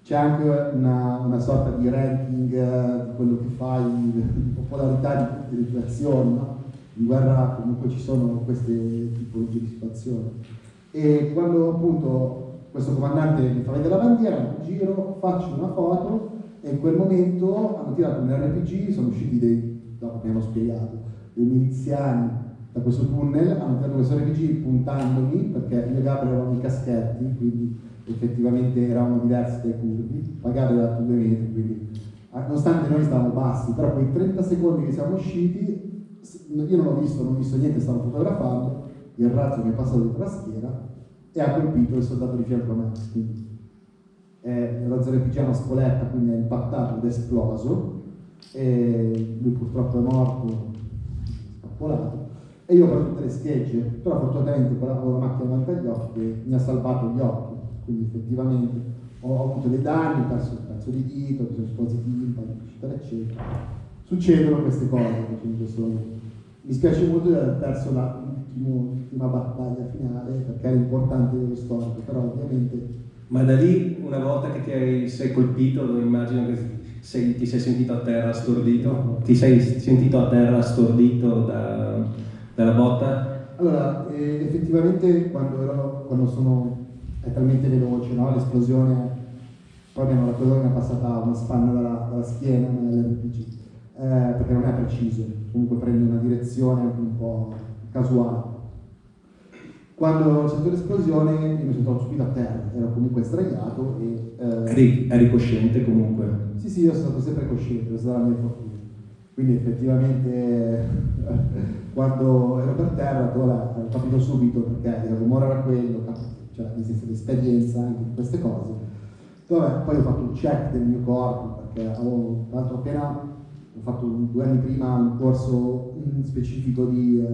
c'è anche una sorta di ranking di quello che fai, di popolarità di tutte le tue azioni, no? In guerra comunque ci sono queste tipologie di situazioni. E quando appunto questo comandante mi fa vedere la bandiera, mi giro, faccio una foto, e in quel momento hanno tirato un RPG, sono usciti dopo mi hanno spiegato, dei miliziani da questo tunnel, hanno tirato questo RPG puntandomi, perché io e Gabriele avevamo i caschetti, quindi effettivamente eravamo diversi dai curvi, poi Gabriele era 2 metri, quindi nonostante noi stavamo bassi, però quei 30 secondi che siamo usciti, io non ho visto niente, stavo fotografando, il razzo che è passato dietro la schiera e ha colpito il soldato di fianco a me. Quindi, il razzo RPG è una spoletta, quindi è impattato ed è esploso, e lui purtroppo è morto, spappolato, e io ho preso tutte le schegge, però fortunatamente con la macchina davanti agli occhi che mi ha salvato gli occhi, quindi effettivamente ho avuto dei danni, ho perso un pezzo di dito, ho preso esplosivi, eccetera, eccetera. Succedono queste cose, mi spiace molto di aver perso l'ultimo l'ultima battaglia finale, perché era importante dello storico, però ovviamente... Ma da lì, una volta che sei colpito, immagino che ti sei sentito a terra stordito? Ti sei sentito a terra stordito dalla botta? Allora, effettivamente quando è talmente veloce, no? L'esplosione, poi abbiamo raccontato che mi è passata una spanna dalla schiena nell'RPG, perché non è preciso, comunque prende una direzione un po' casuale. Quando ho sentito l'esplosione io mi sono trovato subito a terra, ero comunque sdraiato e... Eri cosciente comunque? Sì, io sono stato sempre cosciente, questa è la mia fortuna. Quindi effettivamente quando ero per terra, ho capito subito perché il rumore era quello, cioè nel senso l'esperienza anche di queste cose. Poi ho fatto un check del mio corpo, perché avevo fatto 2 anni prima un corso specifico di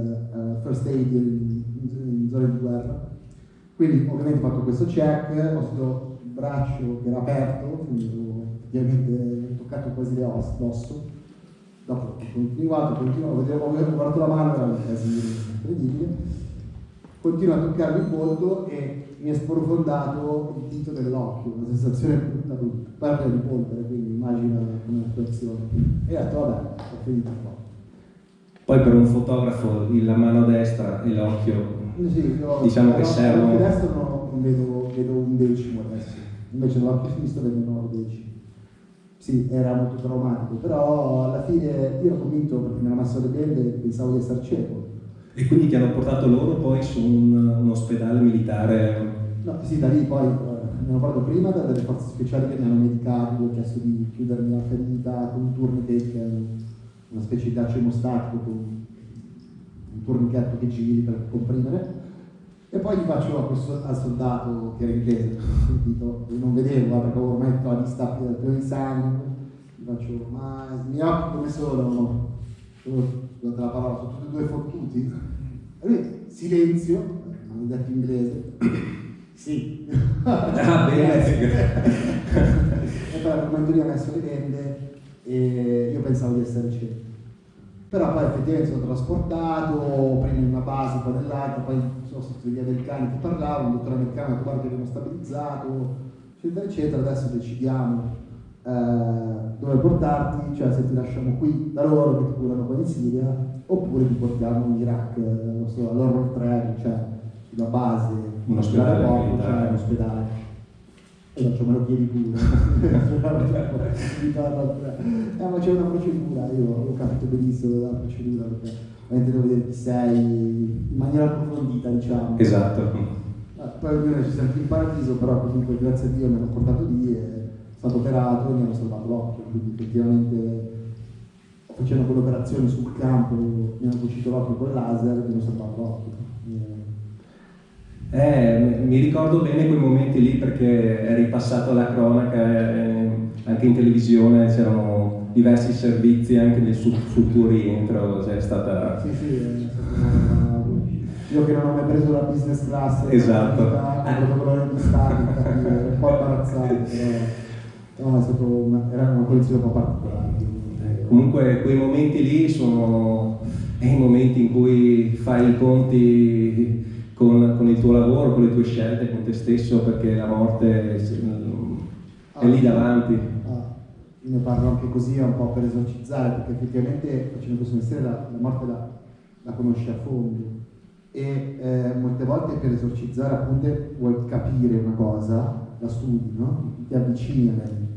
first aid in zone di guerra, quindi ovviamente ho fatto questo check, ho sentito il braccio che era aperto, quindi ho ovviamente toccato quasi l'osso, dopo ho continuato, ho guardato la mano, era un casino incredibile, continuo a toccarmi il volto e mi è sprofondato il dito dell'occhio, una sensazione brutta, parte di polvere, quindi immagina come situazione. E ho detto vabbè, ho finito qua. Poi per un fotografo la mano destra e l'occhio, sì, diciamo che servono... L'occhio destro non vedo un decimo adesso, invece l'occhio sinistro vedo 9 decimi. Sì, era molto traumatico, però alla fine io ero convinto, perché mi hanno messo le bende, pensavo di essere cieco. E quindi ti hanno portato loro poi su un ospedale militare? No, sì, da lì poi mi hanno portato prima dalle forze speciali che mi hanno medicato, ho chiesto di chiudermi la ferita con un tourniquet, che è una specie di ghiaccio emostatico, con un tournichetto che giri per comprimere. E poi gli faccio al soldato che era inglese, ho sentito, non vedevo perché avevo ormai la vista piena di sangue, gli faccio, ma i miei occhi come sono? Scusate la parola, sono tutti e 2 fottuti. E lui, silenzio, mi hanno detto in inglese, sì. Ah, bene. E poi al momento lì ha messo le bende e io pensavo di essere cieco. Però poi effettivamente sono trasportato, prima in una base, poi nell'altra, poi sono stato via del cane che parlava, un dottore americano ha detto guarda che abbiamo stabilizzato, eccetera, eccetera, adesso decidiamo dove portarti, cioè se ti lasciamo qui da loro che ti curano qua in Siria, oppure ti portiamo in Iraq, non so, all'Horror 3, cioè sulla base, un ospedale c'è un ospedale. E non me lo chiedi pure, ma c'è una procedura, io ho capito benissimo la procedura, perché ovviamente devo vedere chi sei in maniera approfondita, diciamo. Esatto. Poi ognuno ci sente in paradiso, però comunque grazie a Dio mi hanno portato lì e sono stato operato e mi hanno salvato l'occhio, quindi effettivamente facendo quell'operazione sul campo mi hanno cucito l'occhio con il laser e mi hanno salvato l'occhio. Mi ricordo bene quei momenti lì perché è ripassato alla cronaca, anche in televisione c'erano diversi servizi anche sul tuo rientro, cioè è stata... Sì, è stata io che non ho mai preso la business class, esatto, quello di Stato, un po' imparazzato, però no, era una collezione un po' particolare. Comunque quei momenti lì sono i momenti in cui fai i conti con il tuo lavoro, con le tue scelte, con te stesso, perché la morte è lì davanti. Io ne parlo anche così, un po' per esorcizzare, perché effettivamente facendo questo mestiere la morte la conosci a fondo e molte volte per esorcizzare appunto vuoi capire una cosa, la studi, no? Ti avvicini a lei.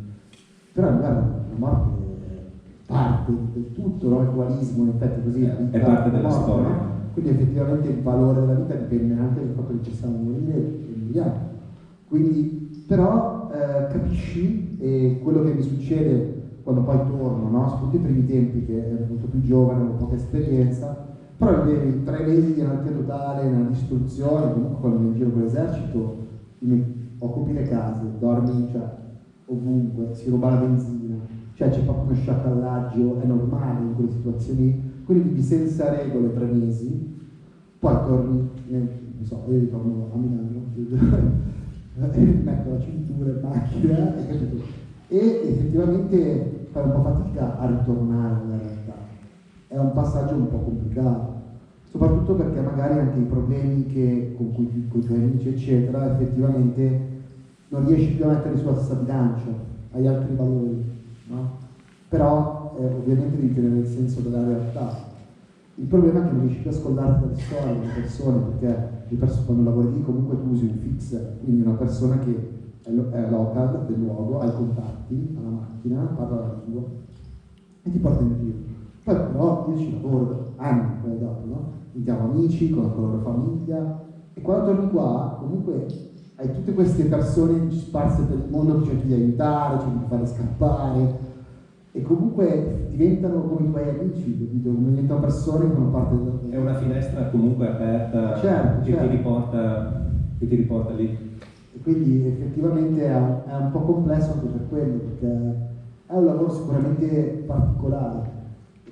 Però guarda, la morte è parte del tutto, no? Il dualismo, in effetti così è parte della morte, storia. No? Quindi effettivamente il valore della vita dipende anche dal fatto che possiamo morire e moriamo. Quindi però capisci, e quello che mi succede quando poi torno, no? Soprattutto i primi tempi che ero molto più giovane, avevo poca esperienza, però avevi 3 mesi di anarchia totale, una distruzione, comunque quando mi giro con l'esercito occupi le case, dormi ovunque, si ruba la benzina, cioè c'è proprio uno sciacallaggio, è normale in quelle situazioni, quindi vivi senza regole 3 mesi, poi torni, non so, io ritorno a Milano, metto la cintura in macchina, e effettivamente fai un po' fatica a ritornare alla realtà. È un passaggio un po' complicato, soprattutto perché magari anche i problemi con i tuoi amici, eccetera, effettivamente non riesci più a mettere sulla stessa bilancia, hai altri valori, no? Però ovviamente devi tenere il senso della realtà. Il problema è che non riesci più a ascoltarti dalle storie delle persone, perché quando lavori lì comunque tu usi un fixer, quindi una persona che è local del luogo, ha i contatti alla macchina, parla la lingua e ti porta in giro. Poi però io ci lavoro anni poi dopo, no? Diventiamo amici con la loro famiglia e quando torni qua comunque hai tutte queste persone sparse per il mondo che cerchi di aiutare, cerchi di farle scappare e comunque diventano come i tuoi amici, capito? Diventano persone che fanno parte della tua. È una finestra comunque aperta, certo. Che ti riporta lì. E quindi effettivamente è un po' complesso anche per quello, perché è un lavoro sicuramente particolare,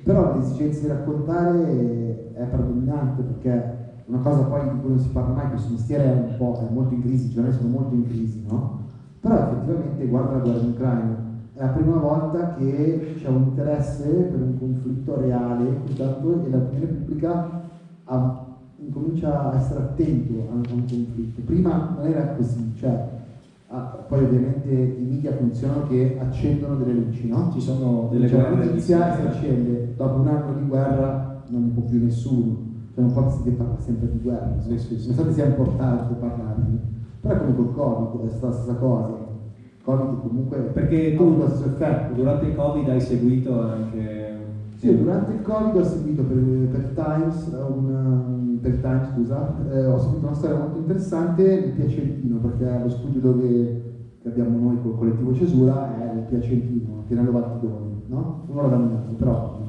però l'esigenza di raccontare è predominante, perché una cosa poi di cui non si parla mai, questo mestiere è molto in crisi, i giornali sono molto in crisi, no? Però effettivamente guarda la guerra in Ucraina, è la prima volta che c'è un interesse per un conflitto reale e l'opinione pubblica incomincia a essere attento a un conflitto. Prima non era così, cioè, poi ovviamente i media funzionano che accendono delle luci, no? Ci sono delle guerre. La notizia si accende, dopo un anno di guerra non ne può più nessuno, cioè non può si parla sempre di guerra, sì. nonostante sia importante parlarne. Però come col Covid è stata la stessa cosa. Il Covid comunque perché ha avuto lo stesso effetto. Durante il Covid hai seguito anche. Sì, durante il Covid ho seguito per Times, ho seguito una storia molto interessante nel Piacentino, perché lo studio che abbiamo noi col collettivo Cesura è nel Piacentino, Pianello Valtidoni, no? Un'ora da Milano, però.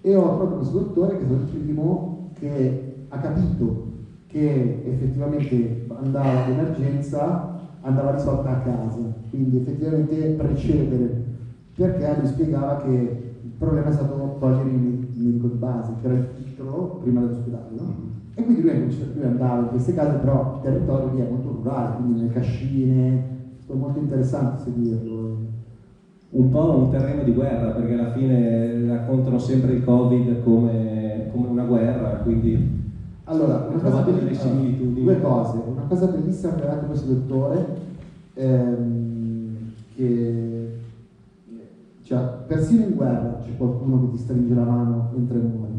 E ho trovato questo dottore che è stato il primo che ha capito che effettivamente andava l'emergenza, andava risolta a casa, quindi effettivamente precedere, perché lui spiegava che il problema è stato togliere il medico di base, che era il titolo prima dell'ospedale, no? E quindi lui andava in queste case, però il territorio lì è molto rurale, quindi nelle cascine, è stato molto interessante seguirlo. Un po' un terreno di guerra, perché alla fine raccontano sempre il Covid come una guerra, quindi allora, ho trovato delle similitudini. Due cose, una cosa bellissima che ha dato questo dottore, che cioè, persino in guerra c'è qualcuno che ti stringe la mano mentre muori.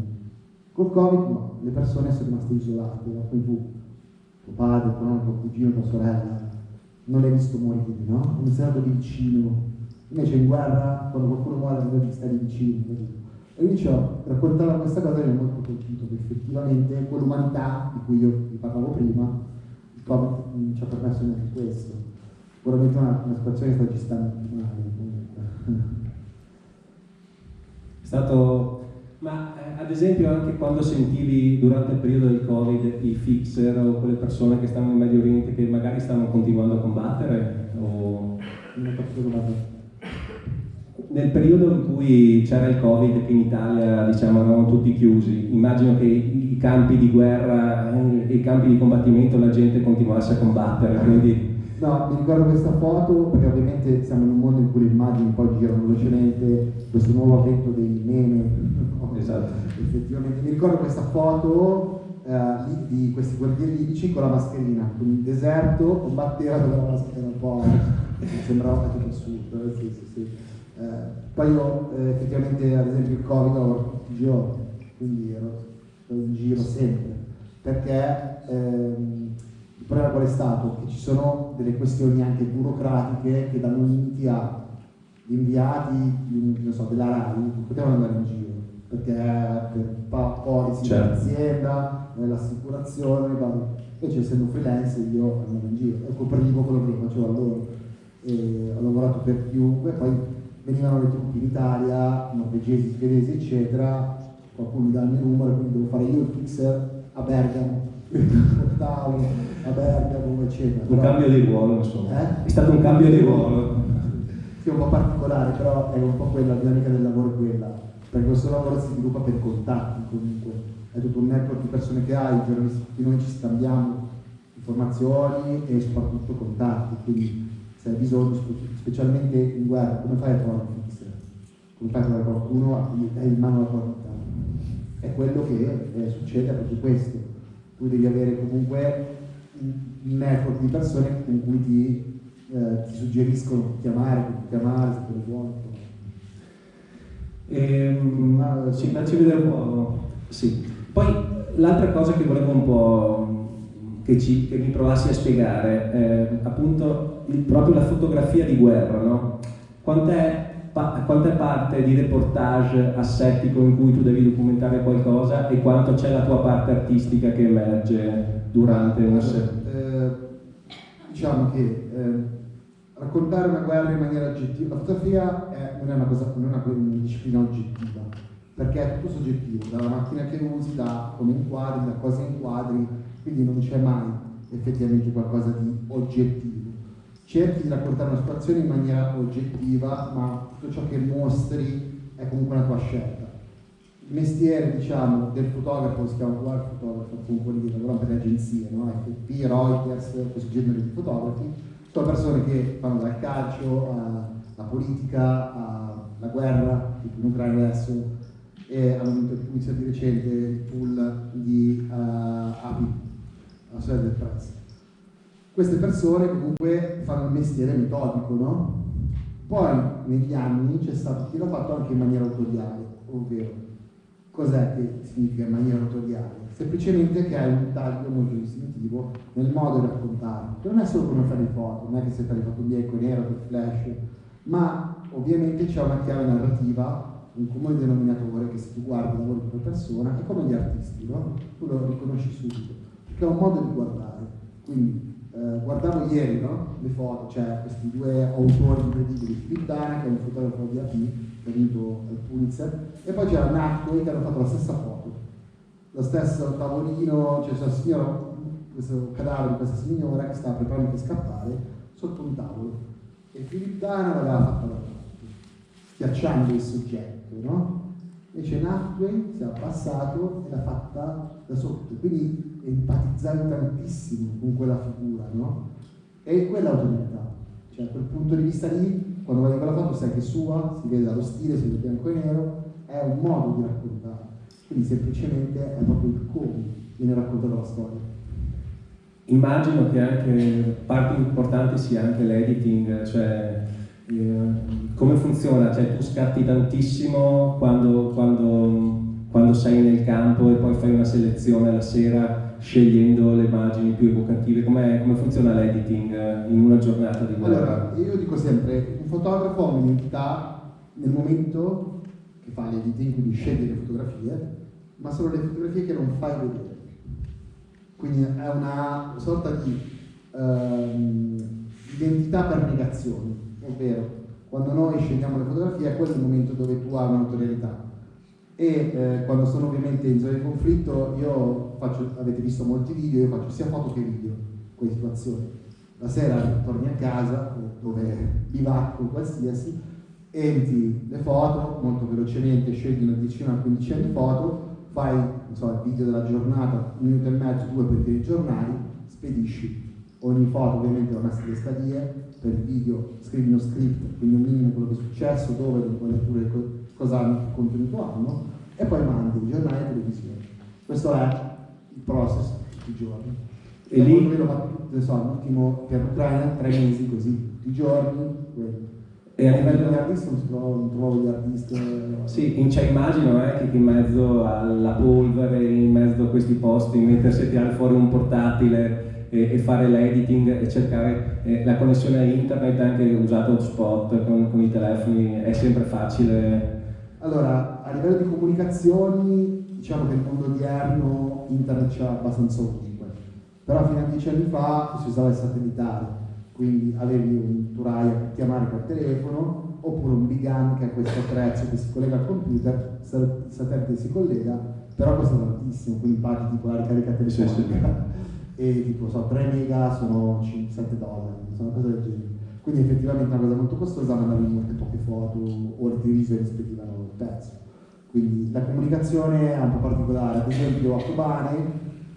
Col Covid no, le persone sono rimaste isolate, no? Poi tuo padre, tuo nonno, tuo cugino, tua sorella, non l'hai visto morire, no? Non sei andato lì vicino. Invece in guerra, quando qualcuno muore, non devi stare vicino. E lui raccontava questa cosa che mi ha molto colpito, che effettivamente quell'umanità di cui io vi parlavo prima, il Covid non ci ha permesso neanche questo. Sicuramente una situazione che sta gestendo male comunque. È stato, ma ad esempio anche quando sentivi durante il periodo del Covid i fixer o quelle persone che stanno in Medio Oriente che magari stanno continuando a combattere? O nel periodo in cui c'era il Covid, che in Italia diciamo eravamo tutti chiusi, immagino che i campi di guerra e i campi di combattimento la gente continuasse a combattere, quindi. No, mi ricordo questa foto perché ovviamente siamo in un mondo in cui le immagini poi girano velocemente, questo nuovo avvento dei meme. Esatto. Effettivamente mi ricordo questa foto di questi guerrieri libici con la mascherina, quindi il deserto combattevano con la maschera un po', sembrava tutto assurdo, sì. Poi io effettivamente ad esempio il Covid l'ho avuto tutti i giorni, quindi ero in giro sempre, perché il problema qual è stato? Che ci sono delle questioni anche burocratiche che danno limiti agli inviati, non so, della RAI, non potevano andare in giro, perché per policy dell'azienda, l'assicurazione, invece essendo freelance io andavo in giro e coprivo quello che facevo a loro. E ho lavorato per chiunque, poi venivano le truppe in Italia, norvegesi, svedesi, eccetera, qualcuno mi dà il mio numero, quindi devo fare io il fixer a Bergamo. Portavo a Bergamo, eccetera. Un cambio di ruolo, insomma. È stato un cambio di ruolo. Sì, un po' particolare, però è un po' quella la dinamica del lavoro, è quella. Perché questo lavoro si sviluppa per contatti comunque. È tutto un network di persone che hai, i giornalisti, tutti noi ci scambiamo informazioni e soprattutto contatti. Quindi se hai bisogno, specialmente in guerra, come fai a trovare un fixer? Come fai a trovare qualcuno a cui hai in mano la tua vita? è quello che succede proprio questo. Tu devi avere comunque un network di persone con cui ti suggeriscono chi chiamare, se te lo vuoi. Sì, facci vedere un po'. Sì. Poi l'altra cosa che volevo un po' che mi provassi a spiegare, appunto proprio la fotografia di guerra, no? Quant'è parte di reportage assettico in cui tu devi documentare qualcosa e quanto c'è la tua parte artistica che emerge durante un set? Diciamo che raccontare una guerra in maniera oggettiva, la fotografia non è una disciplina oggettiva, perché è tutto soggettivo, dalla macchina che usi, da come inquadri, da cosa inquadri, quindi non c'è mai effettivamente qualcosa di oggettivo. Cerchi di raccontare una situazione in maniera oggettiva, ma tutto ciò che mostri è comunque una tua scelta. Il mestiere, diciamo, del fotografo si chiama fotografo, comunque lì che lavorano per le agenzie, no? FP, Reuters, questo genere di fotografi, sono persone che vanno dal calcio alla politica, alla guerra, tipo in Ucraina adesso, e hanno iniziato di recente il pool di API, Associated Press. Queste persone comunque fanno il mestiere metodico, no? Poi negli anni c'è stato chi l'ha fatto anche in maniera autoriale, ovvero cos'è che significa in maniera autoriale? Semplicemente che hai un taglio molto distintivo nel modo di raccontare. Non è solo come fare le foto, non è che se fai le foto in bianco e nero, per flash, ma ovviamente c'è una chiave narrativa, un comune denominatore che se tu guardi il lavoro di una persona è come gli artisti, no? Tu lo riconosci subito, perché è un modo di guardare. Quindi guardavo ieri, no? Le foto, cioè questi due autori incredibili, Philip Dana, che è un fotografo di AP, che ha vinto il Pulitzer, e poi c'era Nacqui che hanno fatto la stessa foto, lo stesso tavolino, cioè questo cadavere di questa signora che stava preparando per scappare sotto un tavolo, e Philip Dana l'aveva fatta da parte, schiacciando il soggetto, no? Invece Nacqui si è abbassato e l'ha fatta da sotto, quindi empatizzavi tantissimo con quella figura, no? E quella autorità, cioè a quel punto di vista lì, quando vedi quella foto sai che è sua, si vede dallo stile, si vede bianco e nero, è un modo di raccontare, quindi semplicemente è proprio il come viene raccontata la storia. Immagino che anche parte importante sia anche l'editing, cioè come funziona? Cioè tu scatti tantissimo quando sei nel campo e poi fai una selezione alla sera scegliendo le immagini più evocative. Come funziona l'editing in una giornata di guerra? Allora, io dico sempre, un fotografo ha un'identità nel momento che fa l'editing, quindi sceglie le fotografie, ma sono le fotografie che non fai vedere. Quindi è una sorta di identità per negazioni, ovvero quando noi scegliamo le fotografie è quello il momento dove tu hai un'autorialità. E quando sono ovviamente in zona di conflitto avete visto molti video, io faccio sia foto che video in quelle situazioni. La sera torni a casa, dove bivacco qualsiasi, editi le foto molto velocemente, scegli una decina, una quindicina di foto, fai il video della giornata, 1 minuto e mezzo, 2 per i giornali, spedisci. Ogni foto ovviamente ha una stadie, per il video scrivi uno script, quindi un minimo quello che è successo, dove, le inquadrature, cosa hanno, che contenuto hanno, e poi mandi il giornale e televisione. Questo è il process tutti i giorni. E lì l'ho fatto l'ultimo per l'Ucraina, 3 mesi così, tutti i giorni, quello. E a livello di artista non trovo gli artisti. Sì, cioè immagino che in mezzo alla polvere, in mezzo a questi posti, mettersi a tirare fuori un portatile e fare l'editing e cercare la connessione a internet, anche usato hotspot con i telefoni, è sempre facile. Allora, a livello di comunicazioni, diciamo che nel mondo odierno internet c'è abbastanza ovunque, però fino a 10 anni fa si usava il satellitare, quindi avevi un turaia per chiamare per telefono, oppure un BIGAN, che è questo attrezzo che si collega al computer, il satellite si collega, però costa tantissimo, quindi paghi tipo la ricarica telefonica, e tipo 3 mega sono $7, sono cose del genere. Quindi effettivamente è una cosa molto costosa, ma avevi molte poche foto o le televisioni spedivano il pezzo. Quindi la comunicazione è un po' particolare. Ad esempio a Kobane,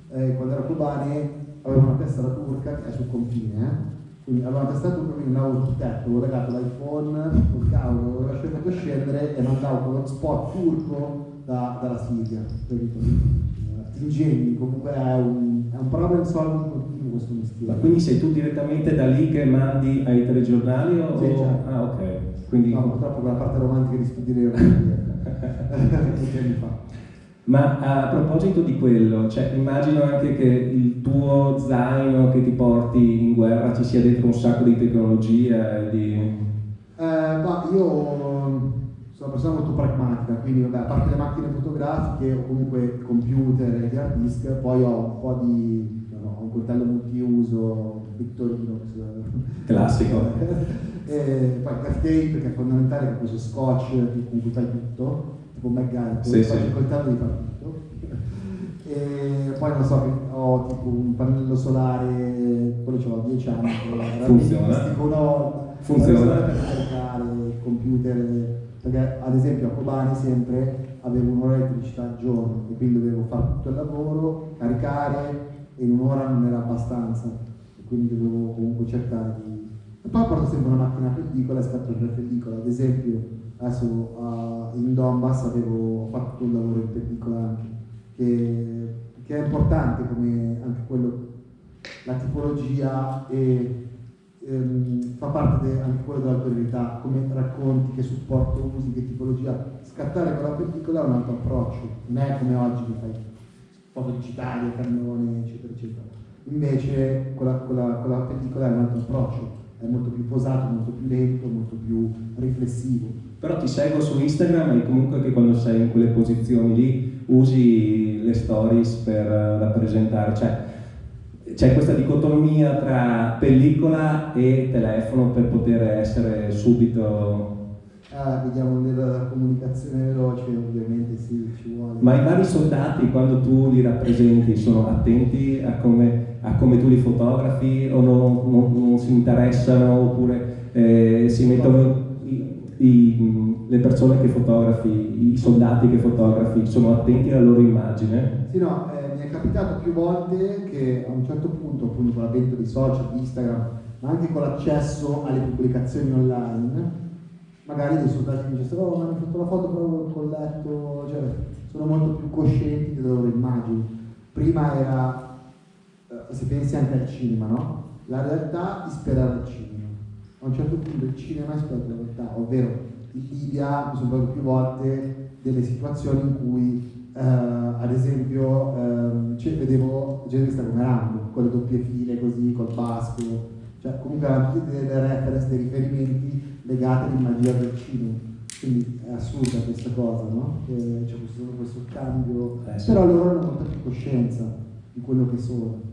quando ero a Kobane, avevo una tessera turca che è sul confine, quindi avevo una tessera turca, quindi andavo sul tetto, avevo legato l'iPhone col cavolo, avevo lasciato scendere e mandavo con lo spot turco dalla Siria, capito? Ti ingegni, comunque è un problem solving continuo questo mestiere. Ma quindi sei tu direttamente da lì che mandi ai telegiornali o? Sì, certo. Ah, ok. Quindi... No, purtroppo quella parte romantica di Spudire tanti anni fa. Ma a proposito di quello, cioè, immagino anche che il tuo zaino che ti porti in guerra ci sia dentro un sacco di tecnologia e di... Ma io sono una persona molto pragmatica, quindi vabbè, a parte le macchine fotografiche o comunque computer e hard disk, poi ho un po' di... ho un coltello multiuso, Victorinox. Classico. E poi il gaff tape, che è fondamentale, che è questo scotch con cui fai tutto, tipo MacGyver, sì, poi il coltello di fare tutto. E poi non so, ho tipo un pannello solare, quello ce l'ho 10 anni, funziona per caricare il computer, perché ad esempio a Kobane sempre avevo un'ora di elettricità al giorno e quindi dovevo fare tutto il lavoro, caricare e in un'ora non era abbastanza e quindi dovevo comunque cercare di... E poi porto sempre una macchina a pellicola e scatto per pellicola, ad esempio adesso in Donbass avevo fatto tutto un lavoro in pellicola anche, che è importante come anche quello, la tipologia e fa parte anche quello dell'autorità, come racconti, che supporto usi, che tipologia. Scattare con la pellicola è un altro approccio, non è come oggi che fai foto digitali, cannone, eccetera, eccetera. Invece con la pellicola è un altro approccio, è molto più posato, molto più lento, molto più riflessivo. Però ti seguo su Instagram e comunque che quando sei in quelle posizioni lì usi le stories per rappresentare, cioè c'è questa dicotomia tra pellicola e telefono per poter essere subito... Vediamo nella comunicazione veloce, ovviamente sì, ci vuole. Ma i vari soldati, quando tu li rappresenti, sono attenti a come tu li fotografi o non si interessano, oppure si mettono le persone che fotografi, i soldati che fotografi, sono attenti alla loro immagine? Sì, no, mi è capitato più volte che a un certo punto, appunto con l'avvento dei social, di Instagram, ma anche con l'accesso alle pubblicazioni online, magari dei soldati mi dicessero: oh, ma mi hai fatto la foto proprio col letto, cioè sono molto più coscienti delle loro immagini. Prima era, se pensi anche al cinema, no? La realtà ispirava il cinema. A un certo punto il cinema ispira la realtà, ovvero in Libia mi sono trovato più volte delle situazioni in cui ad esempio vedevo gente che stava come Rambo, con le doppie file così, col basco, cioè comunque anche delle reference, dei riferimenti legati all'immaginario del cinema. Quindi è assurda questa cosa, no? Che c'è questo cambio, sì. Però loro hanno molta più coscienza di quello che sono.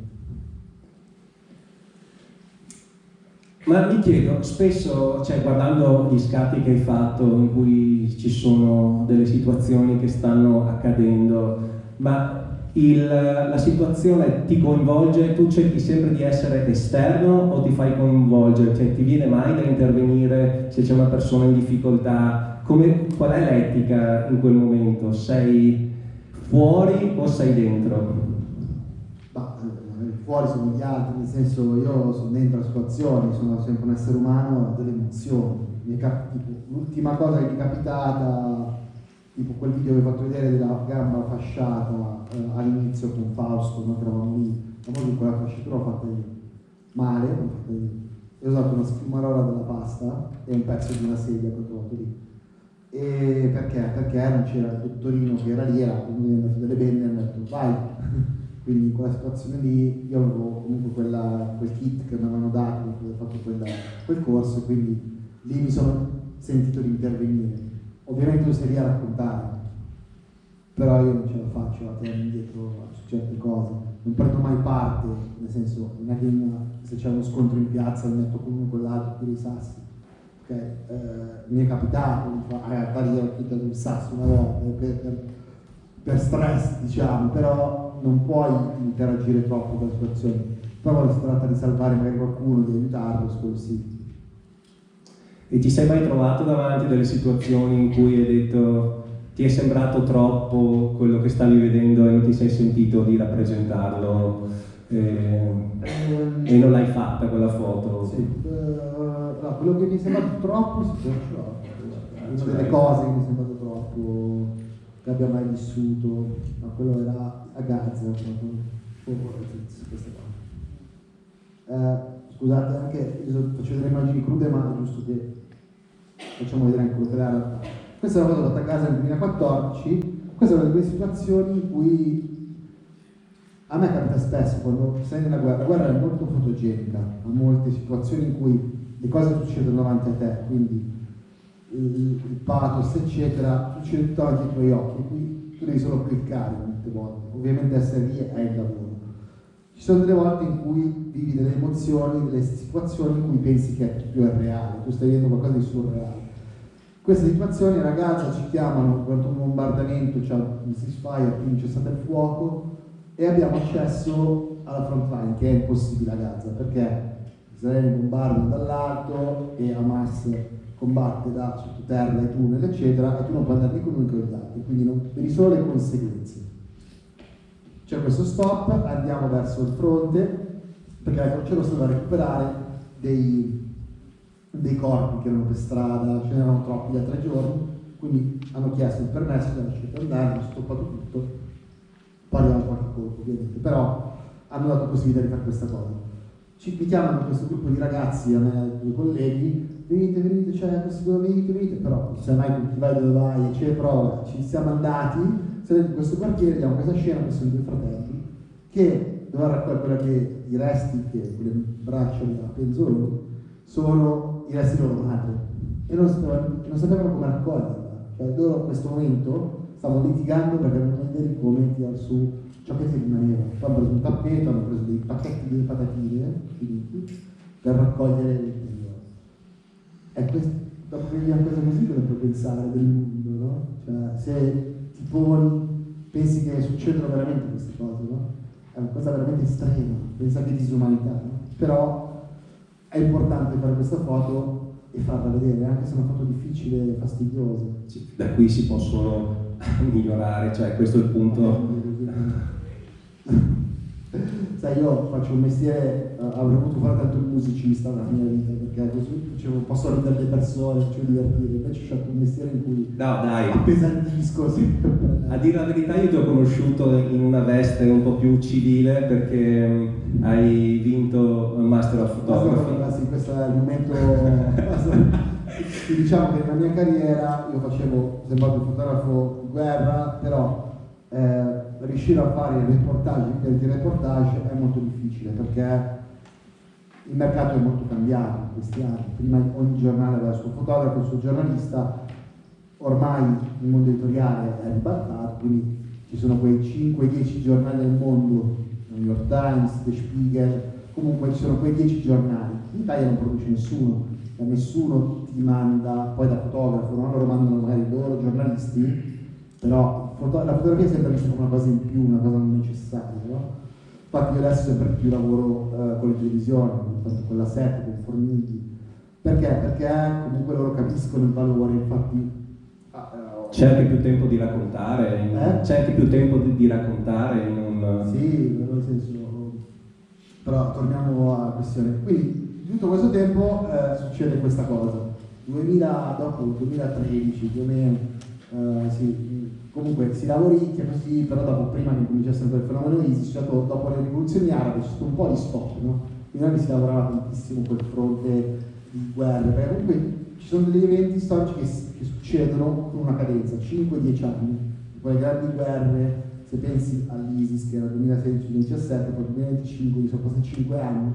Ma mi chiedo, spesso, cioè, guardando gli scatti che hai fatto in cui ci sono delle situazioni che stanno accadendo, ma la situazione ti coinvolge, tu cerchi sempre di essere esterno o ti fai coinvolgere? Cioè, ti viene mai da intervenire se c'è una persona in difficoltà? Qual è l'etica in quel momento? Sei fuori o sei dentro? Fuori sono gli altri, nel senso io sono dentro la situazione, sono sempre un essere umano, ho delle emozioni. L'ultima cosa che mi è capitata, tipo quel video che ho fatto vedere della gamba fasciata all'inizio con Fausto, no, che eravamo lì, la moto di quella fasciatura l'ho fatta io, male, l'ho fatta io. Ho usato una sfumarola della pasta e un pezzo di una sedia che ho trovato lì. E perché? Perché non c'era il dottorino che era lì, era uno che mi ha dato delle bende e mi ha detto vai. Quindi in quella situazione lì io avevo comunque quel kit che mi avevano dato, ho fatto quel corso, quindi lì mi sono sentito di intervenire. Ovviamente non sei lì a raccontare, però io non ce la faccio a tirare indietro su certe cose, non prendo mai parte, nel senso, non è che se c'è uno scontro in piazza mi metto con uno con l'altro per i sassi. Okay? Mi è capitato di fare un sasso una volta per stress, diciamo, però non puoi interagire troppo con la situazione. Poi quando si tratta di salvare magari qualcuno, di aiutarlo, quello sì. E ti sei mai trovato davanti a delle situazioni in cui hai detto ti è sembrato troppo quello che stavi vedendo e non ti sei sentito di rappresentarlo e non l'hai fatta quella foto? Sì, no, quello che mi è sembrato troppo, sì, una delle cose che mi è sembrato troppo, che abbia mai vissuto, ma quello era a Gaza, queste cose. Scusate, anche io faccio delle immagini crude, ma è giusto che facciamo vedere anche quello che è la realtà. Questa è una foto fatta a Gaza nel 2014, questa è una di quelle situazioni in cui a me capita spesso quando sei nella guerra. La guerra è molto fotogenica, ha molte situazioni in cui le cose succedono davanti a te, quindi il pathos eccetera succede tutto davanti ai tuoi occhi, qui tu devi solo cliccare molte volte, ovviamente essere lì è il lavoro. Ci sono delle volte in cui vivi delle emozioni, delle situazioni in cui pensi che tutto è reale, tu stai vedendo qualcosa di surreale. Queste situazioni, ragazzi, ci chiamano durante un bombardamento, c'è un ceasefire, quindi c'è stato il fuoco e abbiamo accesso alla front line, che è impossibile a Gaza, perché Israele bombarda dall'alto e Hamas combatte da sottoterra e tunnel eccetera, e tu non puoi andare né con uno né con gli altri, quindi non vedi solo le conseguenze. C'è questo stop, andiamo verso il fronte, perché la Croce Rossa doveva recuperare dei corpi che erano per strada, ce n'erano troppi da 3 giorni, quindi hanno chiesto il permesso, hanno lasciato andare, hanno stoppato tutto, poi arriva qualche colpo ovviamente, però hanno dato possibilità di fare questa cosa. Mi chiamano questo gruppo di ragazzi, a me, 2 colleghi, venite, c'è questo, venite, però non sai mai con chi vai, dove vai, eccetera, però ci siamo andati, siamo in questo quartiere, vediamo questa scena, questi sono 2 fratelli, che dovevano raccogliere che i resti, che quelle braccia da penzoloni, sono i resti della loro madre, e non sapevano come raccoglierla, cioè loro in questo momento stavano litigando perché non avevano idea di come tirare su ciò che ti rimaneva. Poi hanno preso un tappeto, hanno preso dei pacchetti di patatine finiti per raccogliere l'interiore. E questo, dopo che vedi una cosa così, cosa puoi pensare del mondo, no? Cioè, se ti poni, pensi che succedono veramente queste cose, no? È una cosa veramente estrema, pensa che disumanità, no? Però è importante fare questa foto e farla vedere, anche se è una foto difficile e fastidiosa. Sì, da qui si possono migliorare, cioè questo è il punto. Sai, io faccio un mestiere, avrei potuto fare tanto il musicista nella mia vita, perché così posso ridere le persone, faccio divertire, invece ho scelto un mestiere in cui appesantisco sempre. A dire la verità, io ti ho conosciuto in una veste un po' più civile perché hai vinto il Master of Photography. Sì, questo è il momento. Diciamo che nella mia carriera io facevo, sembrato un fotografo di guerra, però riuscire a fare il reportage è molto difficile perché il mercato è molto cambiato in questi anni. Prima ogni giornale aveva il suo fotografo, il suo giornalista, ormai il mondo editoriale è ribaltato, quindi ci sono quei 5-10 giornali al mondo, New York Times, The Spiegel, comunque ci sono quei 10 giornali. In Italia non produce nessuno ti manda, poi da fotografo, no? Loro mandano magari i loro giornalisti, però la fotografia è sempre vista come una cosa in più, una cosa non necessaria, no? Infatti io adesso sempre più lavoro con le televisioni, con la 7, con Formigli. Perché? Perché comunque loro capiscono il valore, infatti... C'è anche più tempo di raccontare, c'è anche più tempo di raccontare in un... Sì, nel senso... Però torniamo alla questione. Quindi, in tutto questo tempo succede questa cosa. Dopo il 2013, più o meno, sì, comunque si lavoricchia così, però dopo, prima che cominciasse il fenomeno ISIS, dopo le rivoluzioni arabe c'è stato un po' di stop, no? Quindi non si lavorava tantissimo quel fronte di guerre, perché comunque ci sono degli eventi storici che succedono con una cadenza, 5-10 anni, poi le grandi guerre, se pensi all'ISIS che era 2016-2017, poi 2025, sono passati 5 anni,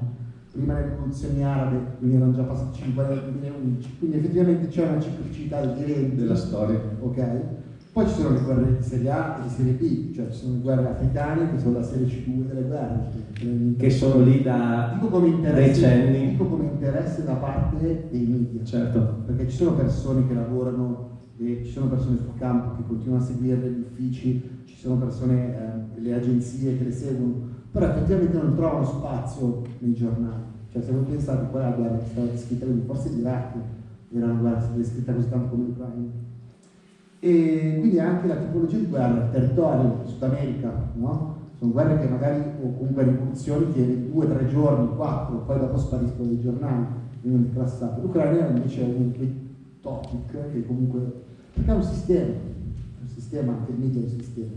prima le rivoluzioni arabe, quindi erano già passati 5 anni nel 2011, quindi effettivamente c'è una ciclicità degli eventi della storia. Ok? Poi ci sono le guerre di serie A e di serie B, cioè ci sono le guerre africane che sono la serie C2 delle guerre. Che sono lì da decenni. Dico come interesse da parte dei media. Certo. Perché ci sono persone che lavorano, ci sono persone sul campo che continuano a seguire gli uffici, ci sono persone, le agenzie che le seguono, però effettivamente non trovano spazio nei giornali. Cioè se voi pensate qual è la guerra che stava descritta, quindi forse l'Iraq era una guerra che stava descritta così tanto come l'Ucraina. E quindi anche la tipologia di guerra, il territorio, Sud America, no? Sono guerre che magari, o comunque rivoluzioni che 2, 3 giorni, 4, poi dopo spariscono dai giornali, vengono declassate. L'Ucraina invece è un topic che comunque, perché è un sistema sistema, anche il media si sistema.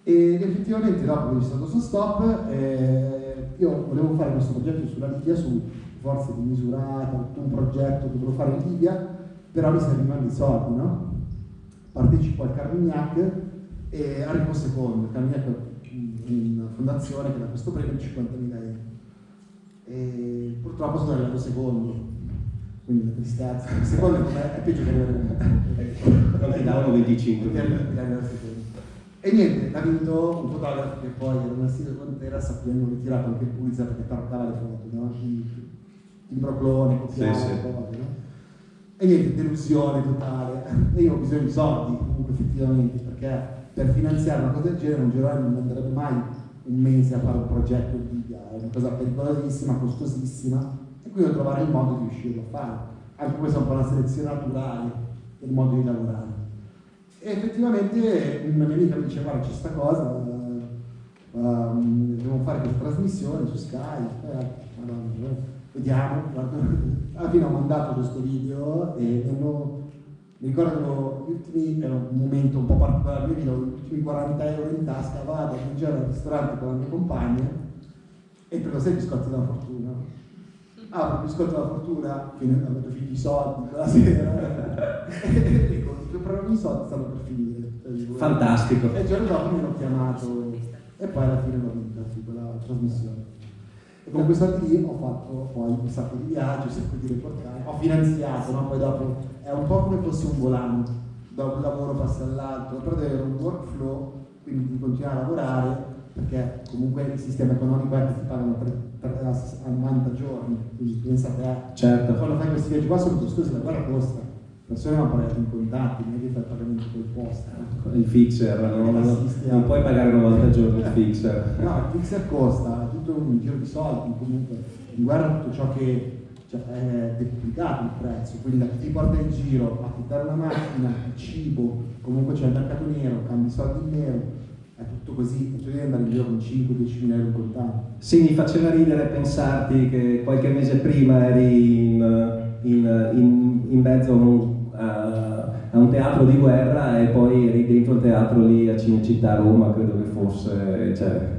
Ed effettivamente dopo che c'è stato questo stop, io volevo fare questo progetto sulla Libia, su forze di misurata, tutto un progetto che volevo fare in Libia, però mi servivano i soldi, no? Partecipo al Carmignac e arrivo secondo. Il Carmignac è una fondazione che dà questo premio di 50.000 euro. E purtroppo sono arrivato secondo, quindi la tristezza. Secondo è peggio che arrivare non ti davano 25. E niente, ha vinto un fotografo che poi era una Silvia Contreras a cui hanno ritirato anche il Pulitzer perché taroccava le foto, no? Il broclone, copiava le cose, no? E niente, delusione totale. E io ho bisogno di soldi comunque effettivamente, perché per finanziare una cosa del genere un giornale non manderebbe mai un mese a fare un progetto in Libia, è una cosa pericolosissima, costosissima, e quindi devo trovare il modo di riuscirlo a fare. Anche questa è un po' una selezione naturale del modo di lavorare. E effettivamente una mia amica mi dice: guarda, c'è sta cosa, dobbiamo fare questa trasmissione su Skype, vediamo. Alla fine ho mandato questo video e mi ricordo che gli ultimi, era un momento un po' particolare, io avevo gli ultimi 40 euro in tasca, vado a mangiare al ristorante con la mia compagna e prendo 6 biscotti della fortuna. Apro il biscotto della fortuna, che non avevo finito i soldi quella sera, e dico, però i soldi stanno per finire. Fantastico. E il giorno dopo mi hanno chiamato e poi alla fine l'ho vinta quella trasmissione. E con quei soldi lì ho fatto poi un sacco di viaggi, un sacco di reportage, ho finanziato, no? Poi dopo è un po' come fosse un volano, dopo un lavoro passa all'altro, però deve avere un workflow, quindi di continuare a lavorare, perché comunque il sistema economico è che ti pagano a 90 giorni, quindi pensate, certo. Quando fai questi viaggi qua sono costosi, la guerra costa, le persone hanno pagato in contanti, non è che fai il pagamento col posta. Il fixer, non puoi pagare 90 giorni il fixer. No, il fixer costa, è tutto un giro di soldi, comunque in guerra tutto ciò che è decuplicato il prezzo, quindi da chi ti porta in giro, affittare una macchina, il cibo, comunque c'è il mercato nero, cambi soldi in nero, è tutto così, e tu devi andare in giro con 5-10 mila euro in contanti. Sì, mi faceva ridere pensarti che qualche mese prima eri in mezzo a un teatro di guerra e poi eri dentro il teatro lì a Cinecittà Roma, credo che fosse, cioè,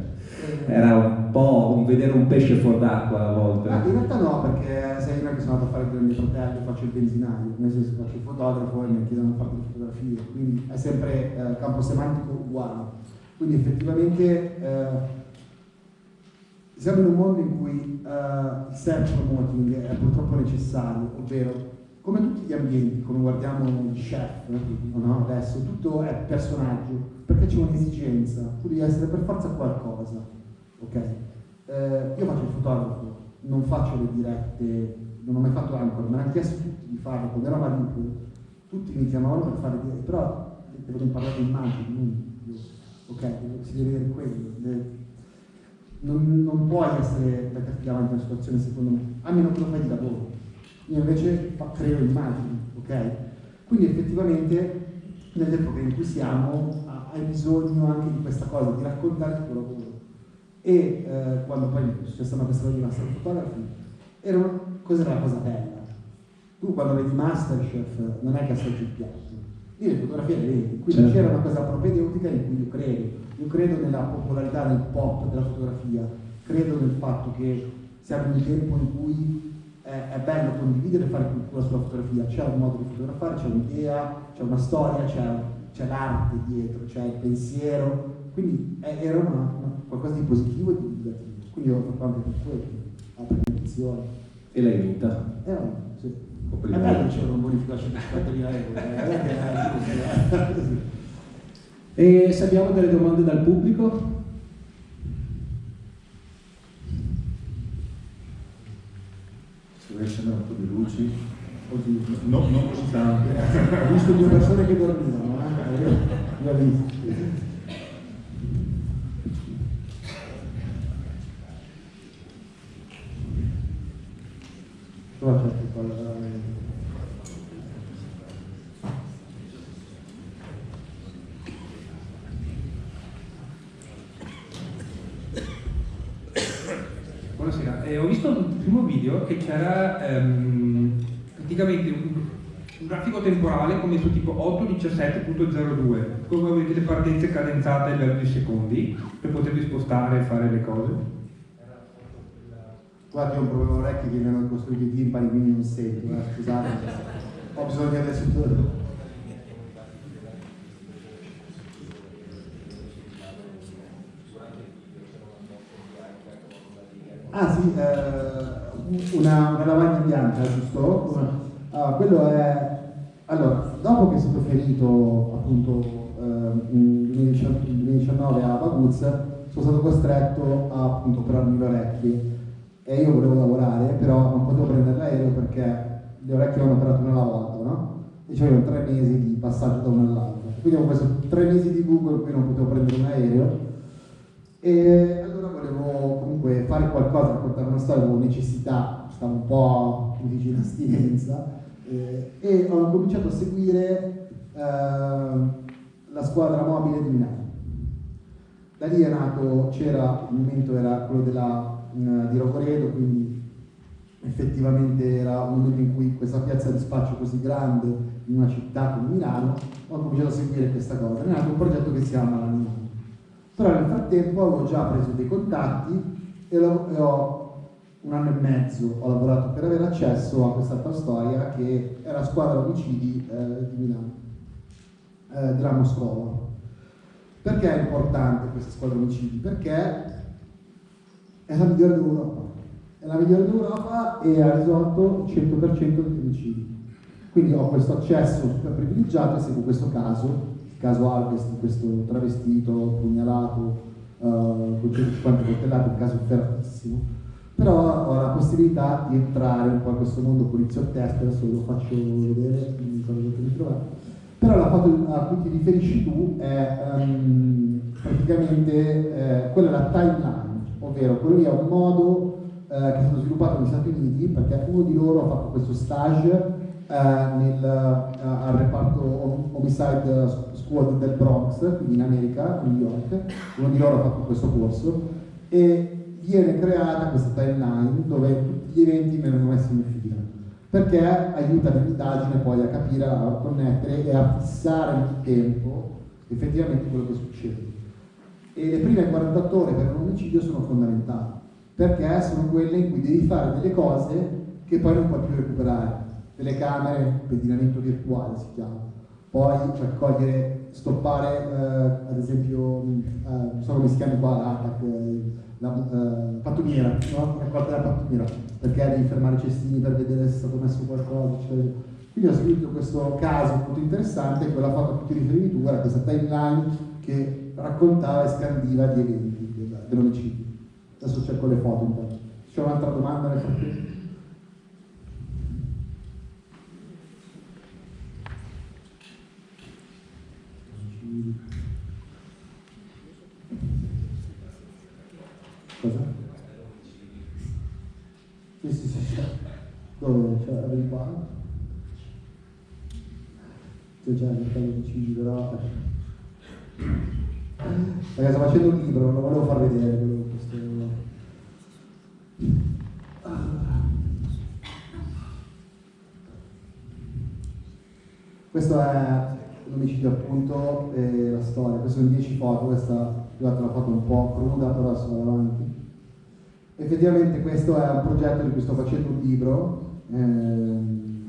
era un po' un vedere un pesce fuor d'acqua a volte. In realtà no, perché sai, io che sono andato a fare il mio fratello, faccio il benzinaio, nel senso che faccio il fotografo e mi chiedono di fare le fotografie, quindi è sempre campo semantico uguale. Quindi effettivamente siamo in un mondo in cui il self-promoting è purtroppo necessario, ovvero come tutti gli ambienti, come guardiamo gli chef, no? Adesso tutto è personaggio, perché c'è un'esigenza, tu devi essere per forza qualcosa, ok? Io faccio il fotografo, non faccio le dirette, non ho mai fatto Anchor, me l'hanno chiesto tutti di farlo, quando ero a Maripol, tutti mi chiamavano per fare dirette, però devono imparare le immagini, ok? Si deve vedere quello, non puoi essere da cattiva avanti una situazione secondo me, a meno che lo fai di lavoro. Io invece creo immagini, ok? Quindi effettivamente nell'epoca in cui siamo hai bisogno anche di questa cosa, di raccontare il tuo lavoro. E quando poi è successa questa cosa di Master Photography, cos'era la cosa bella? Tu quando vedi Masterchef non è che assaggi il piatto, io le fotografie le vedi, quindi certo. C'era una cosa propedeutica in cui io credo nella popolarità del pop della fotografia, credo nel fatto che siamo in un tempo in cui è bello condividere e fare cultura sulla fotografia, c'è un modo di fotografare, c'è un'idea, c'è una storia, c'è l'arte dietro, c'è il pensiero, quindi era qualcosa di positivo e di divulgativo, quindi ho fatto anche per quello, altre condizioni. E l'hai vinta? Sì. È bello che c'era un bonifico a 150.000 euro. E se abbiamo delle domande dal pubblico? Se vuoi accendere un po' di luci. No, non così tante. Ho visto 2 persone che dormivano, io ho visto. Buonasera, ho visto il primo video che c'era praticamente un grafico temporale come su tipo 8.17.02, come avete le partenze cadenzate a livello di secondi per potervi spostare e fare le cose. Guarda, io ho un problema orecchi che mi hanno costruito i timpani, quindi non sento, scusate, ho bisogno adesso di... Ah sì, una lavagna bianca, giusto? Quello è... Allora, dopo che è stato ferito appunto nel 2019 a Vaduz, sono stato costretto a appunto operarmi le orecchie e io volevo lavorare, però non potevo prendere l'aereo perché le orecchie vanno operate una alla volta, no? E c'erano 3 mesi di passaggio da una all'altra. Quindi ho preso 3 mesi di Google in cui non potevo prendere un aereo e allora volevo comunque fare qualcosa, raccontare una storia, avevo necessità, stavo un po' in vicino astinenza e ho cominciato a seguire la squadra mobile di Milano. Da lì è nato, c'era, il momento era quello di Rogoredo, quindi effettivamente era un momento in cui questa piazza di spaccio così grande in una città come Milano, ho cominciato a seguire questa cosa. È nato un progetto che si chiama La Milano. Però nel frattempo avevo già preso dei contatti e ho 1 anno e mezzo ho lavorato per avere accesso a quest'altra storia che è la squadra omicidi di Milano, della Moscova. Perché è importante questa squadra omicidi? Perché è la migliore d'Europa. È la migliore d'Europa e ha risolto il 100% degli omicidi. Quindi ho questo accesso super privilegiato e seguo questo caso, il caso Alves di questo travestito, pugnalato, con 150 coltellate, un caso ferratissimo. Però ho la possibilità di entrare un po' in questo mondo poliziottesco, adesso ve lo faccio vedere, quindi cosa potete trovare. Però la foto a cui ti riferisci tu è praticamente quella è la timeline, ovvero quello lì è un modo che è stato sviluppato negli Stati Uniti perché uno di loro ha fatto questo stage al reparto Homicide Squad del Bronx, quindi in America, a New York. Uno di loro ha fatto questo corso e viene creata questa timeline dove tutti gli eventi vengono messi in fila, perché aiuta l'indagine poi a capire, a connettere e a fissare nel tempo effettivamente quello che succede. E le prime 48 ore per un omicidio sono fondamentali, perché sono quelle in cui devi fare delle cose che poi non puoi più recuperare. Telecamere, pedinamento virtuale si chiama, poi raccogliere, stoppare, ad esempio, non so come si chiama qua, l'ATAC, la pattumiera, no? Raccolta della pattumiera, perché devi fermare i cestini per vedere se è stato messo qualcosa, eccetera. Quindi ho seguito questo caso molto interessante, quella foto a cui ti riferivi tu, era questa timeline che raccontava e scandiva gli eventi dell'omicidio. Adesso cerco le foto intanto. C'è un'altra domanda nel frattempo? Cosa? Sì. Dove? Cioè, avevi qua? C'è già il mercato di omicidi, però... Perché sto facendo un libro, non lo volevo far vedere questo... Questo è l'omicidio appunto e la storia, queste sono 10 foto, questa è una foto un po' cruda però sono davanti. Effettivamente questo è un progetto di cui sto facendo un libro, quindi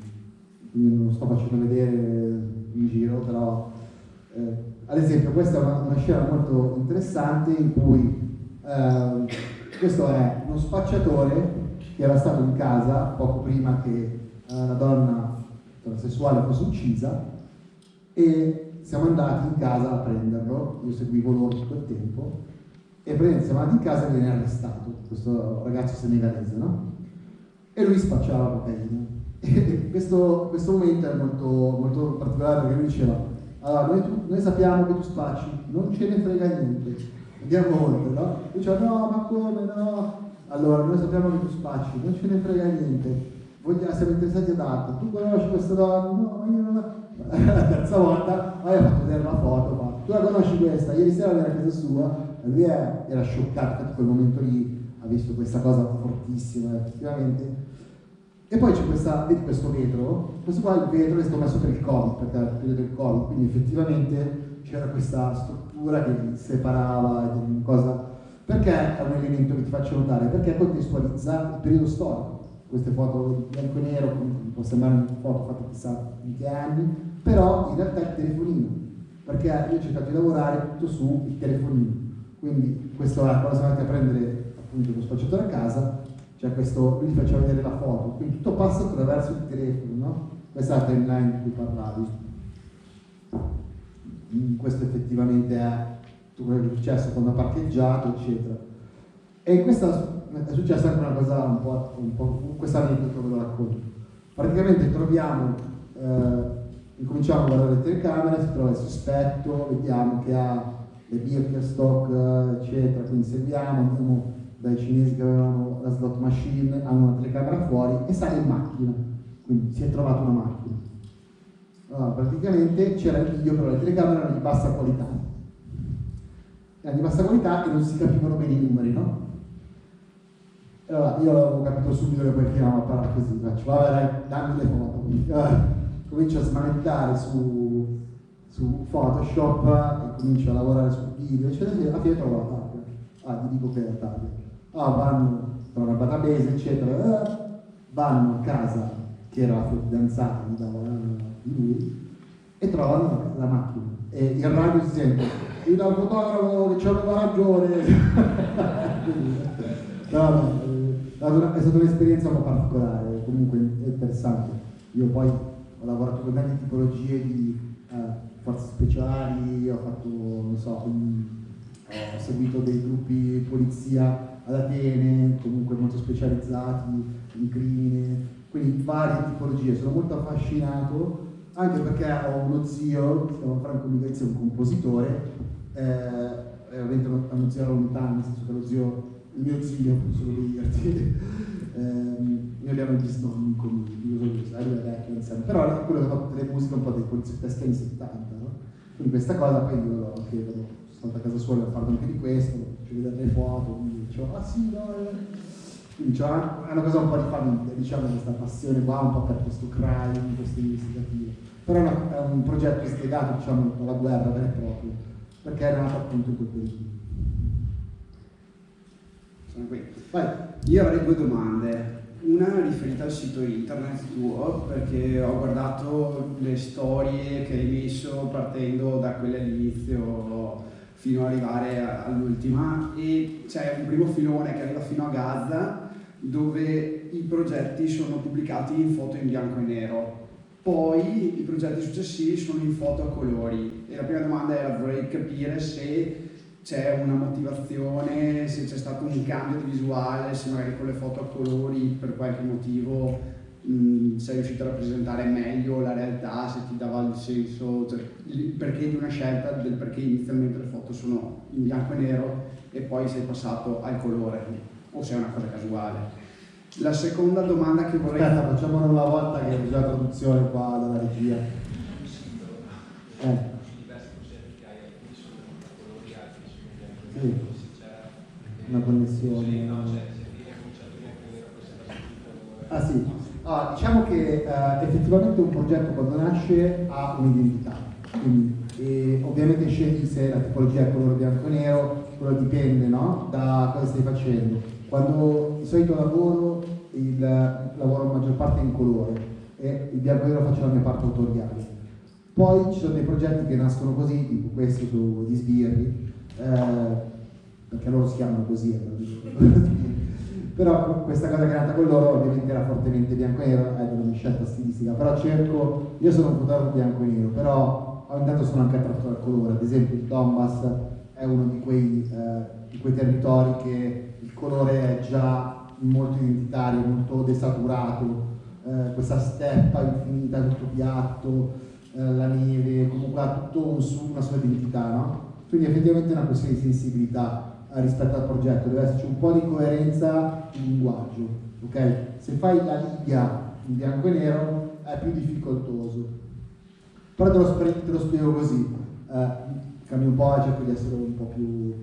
non lo sto facendo vedere in giro, però ad esempio questa è una scena molto interessante in cui questo è uno spacciatore che era stato in casa poco prima che la donna transessuale fosse uccisa e siamo andati in casa a prenderlo, io seguivo loro tutto il tempo e siamo andati in casa e viene arrestato questo ragazzo senegalese, no? E lui spacciava cocaina e questo momento è molto, molto particolare perché lui diceva allora noi sappiamo che tu spacci, non ce ne frega niente, andiamo oltre, no? Lui diceva no ma come no? Allora noi sappiamo che tu spacci, non ce ne frega niente, siamo interessati ad altro, tu conosci questa donna? No, ma io non la terza volta poi ha fatto vedere la foto, ma tu la conosci questa? Ieri sera era a casa sua e lui era scioccato, infatti quel momento lì ha visto questa cosa fortissima effettivamente. E poi c'è vedi questo vetro, questo qua è il vetro che è stato messo per il Covid, perché era il periodo del Covid, quindi effettivamente c'era questa struttura che li separava, cosa. Perché è un elemento che ti faccio notare? Perché contestualizza il periodo storico. Queste foto in bianco e nero, può sembrare una foto fatta chissà in che anni, però in realtà è il telefonino, perché io ho cercato di lavorare tutto sul telefonino. Quindi questo è quando siamo andati a prendere appunto lo spacciatore a casa, cioè questo, lui ti faceva vedere la foto, quindi tutto passa attraverso il telefono, no? Questa è la timeline di cui parlavi. Questo effettivamente è tutto quello che è successo quando ha parcheggiato, eccetera. E in questa è successa anche una cosa un po' questa aneddoto ve lo racconto. Praticamente incominciamo a guardare le telecamere, si trova il sospetto, vediamo che ha le Birkenstock, eccetera, quindi seguiamo, andiamo dai cinesi che avevano la slot machine, hanno una telecamera fuori e sale in macchina, quindi si è trovata una macchina. Allora, praticamente c'era il video, però le telecamere erano di bassa qualità. Erano di bassa qualità e non si capivano bene i numeri, no? Allora, io avevo capito subito che poi chiamava a parlare così, faccio, vabbè dai, dammi le foto. Comincio a smanettare su Photoshop e comincio a lavorare sul video, eccetera, e alla fine trovo la targa. Ti dico che è la targa. Vanno tra una database, eccetera, vanno a casa, che era la fidanzata di lui, e trovano la macchina. E il radio si sente, il fotografo che ci aveva ragione. È stata un'esperienza un po' particolare, comunque interessante. Io poi ho lavorato con tante tipologie di forze speciali, ho fatto, non so, ho seguito dei gruppi polizia ad Atene, comunque molto specializzati in crimine, quindi varie tipologie. Sono molto affascinato, anche perché ho uno zio, si chiama Franco Migalizia, un compositore, ovviamente uno zio lontano, nel senso che il mio zio, solo dirti, io li avevo visto in comune, però era quello che ha fatto le musiche un po' dei poliziotteschi anni 70, no? Quindi questa cosa poi io l'ho chiesto, sono stato a casa sua, ho fatto anche di questo, ci vedere le foto, quindi dicevo, sì, no, quindi c'è una cosa un po' di famiglia, diciamo, questa passione qua un po' per questo crime, questo investigativo, però è un progetto ispiegato, diciamo, alla guerra vera e propria, perché era nato appunto in quel periodo. Vai. Io avrei due domande, una riferita al sito internet tuo, perché ho guardato le storie che hai messo partendo da quelle all'inizio fino ad arrivare all'ultima, e c'è un primo filone che arriva fino a Gaza dove i progetti sono pubblicati in foto in bianco e nero, poi i progetti successivi sono in foto a colori, e la prima domanda era, vorrei capire se c'è una motivazione, se c'è stato un cambio di visuale, se magari con le foto a colori per qualche motivo sei riuscito a rappresentare meglio la realtà, se ti dava il senso, cioè, il perché di una scelta, del perché inizialmente le foto sono in bianco e nero e poi sei passato al colore, o se è una cosa casuale. La seconda domanda che vorrei... Aspetta, facciamolo una volta che c'è la traduzione qua dalla regia. Sì, una connessione. Sì. Diciamo che effettivamente un progetto quando nasce ha un'identità, quindi ovviamente scegli se la tipologia è colore bianco e nero, quello dipende, no? Da cosa stai facendo. Quando di solito lavoro maggior parte in colore e il bianco e nero faccio la mia parte autoriale. Poi ci sono dei progetti che nascono così, tipo questo su Gli Sbirri, perché loro si chiamano così, però questa cosa che è nata con loro ovviamente era fortemente bianco e nero, è una mia scelta stilistica, però io sono un fotografo bianco e nero, però intanto sono anche attratto dal colore. Ad esempio il Donbass è uno di quei territori che il colore è già molto identitario, molto desaturato, questa steppa infinita, tutto piatto, la neve, comunque ha tutto una sua identità, no? Quindi effettivamente è una questione di sensibilità rispetto al progetto, deve esserci un po' di coerenza di linguaggio, ok? Se fai la Libia in bianco e nero è più difficoltoso, però te lo spiego così, cambio un po' e cerco di essere un po' più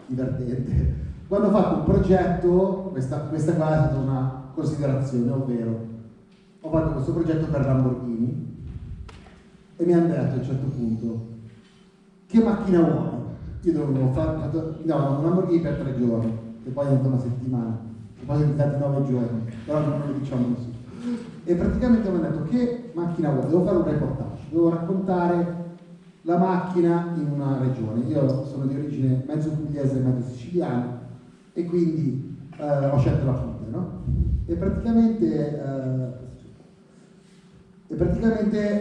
divertente. Quando ho fatto un progetto, questa qua è stata una considerazione, ovvero ho fatto questo progetto per Lamborghini e mi hanno detto a un certo punto: che macchina vuoi? Io dovevo fare un Lamborghini per 3 giorni, che poi è una settimana, che poi sono diventati 9 giorni, però non lo diciamo nessuno. E praticamente mi hanno detto: che macchina vuoi? Devo fare un reportage, devo raccontare la macchina in una regione. Io sono di origine mezzo pugliese e mezzo siciliano e quindi ho scelto la Puglia, no? E praticamente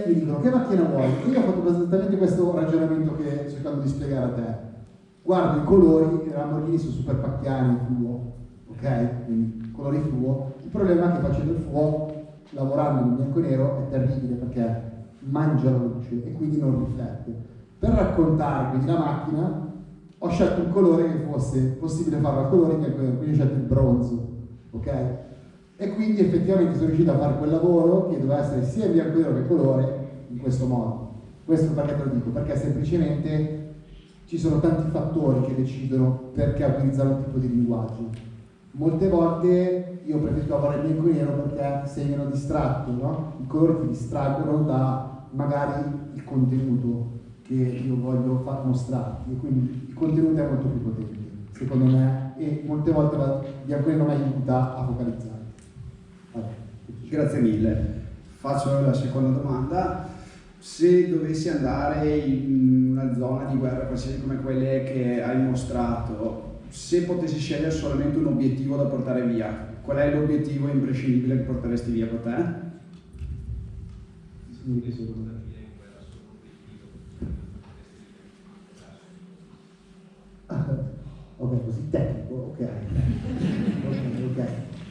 mi dicono: che macchina vuoi? E io ho fatto esattamente questo ragionamento che sto cercando di spiegare a te. Guardo i colori, i Lamborghini sono super pacchiani, fluo, ok? Quindi colori fluo. Il problema è che facendo il fluo, lavorando in bianco e nero, è terribile perché mangia la luce e quindi non riflette. Per raccontare quindi la macchina ho scelto un colore che fosse possibile farlo a colore, quindi ho scelto il bronzo, ok? E quindi effettivamente sono riuscito a fare quel lavoro che doveva essere sia in bianco e nero che colore in questo modo. Questo perché te lo dico? Perché semplicemente ci sono tanti fattori che decidono perché utilizzare un tipo di linguaggio. Molte volte io preferisco lavorare in bianco e nero perché sei meno distratto, no? I colori ti distraggono da magari il contenuto che io voglio far mostrarti e quindi il contenuto è molto più potente, secondo me, e molte volte il bianco e nero mi aiuta a focalizzare. Grazie mille. Faccio la seconda domanda. Se dovessi andare in una zona di guerra qualsiasi come quelle che hai mostrato, se potessi scegliere solamente un obiettivo da portare via, qual è l'obiettivo imprescindibile che porteresti via con te? Ok, così tecnico, ok.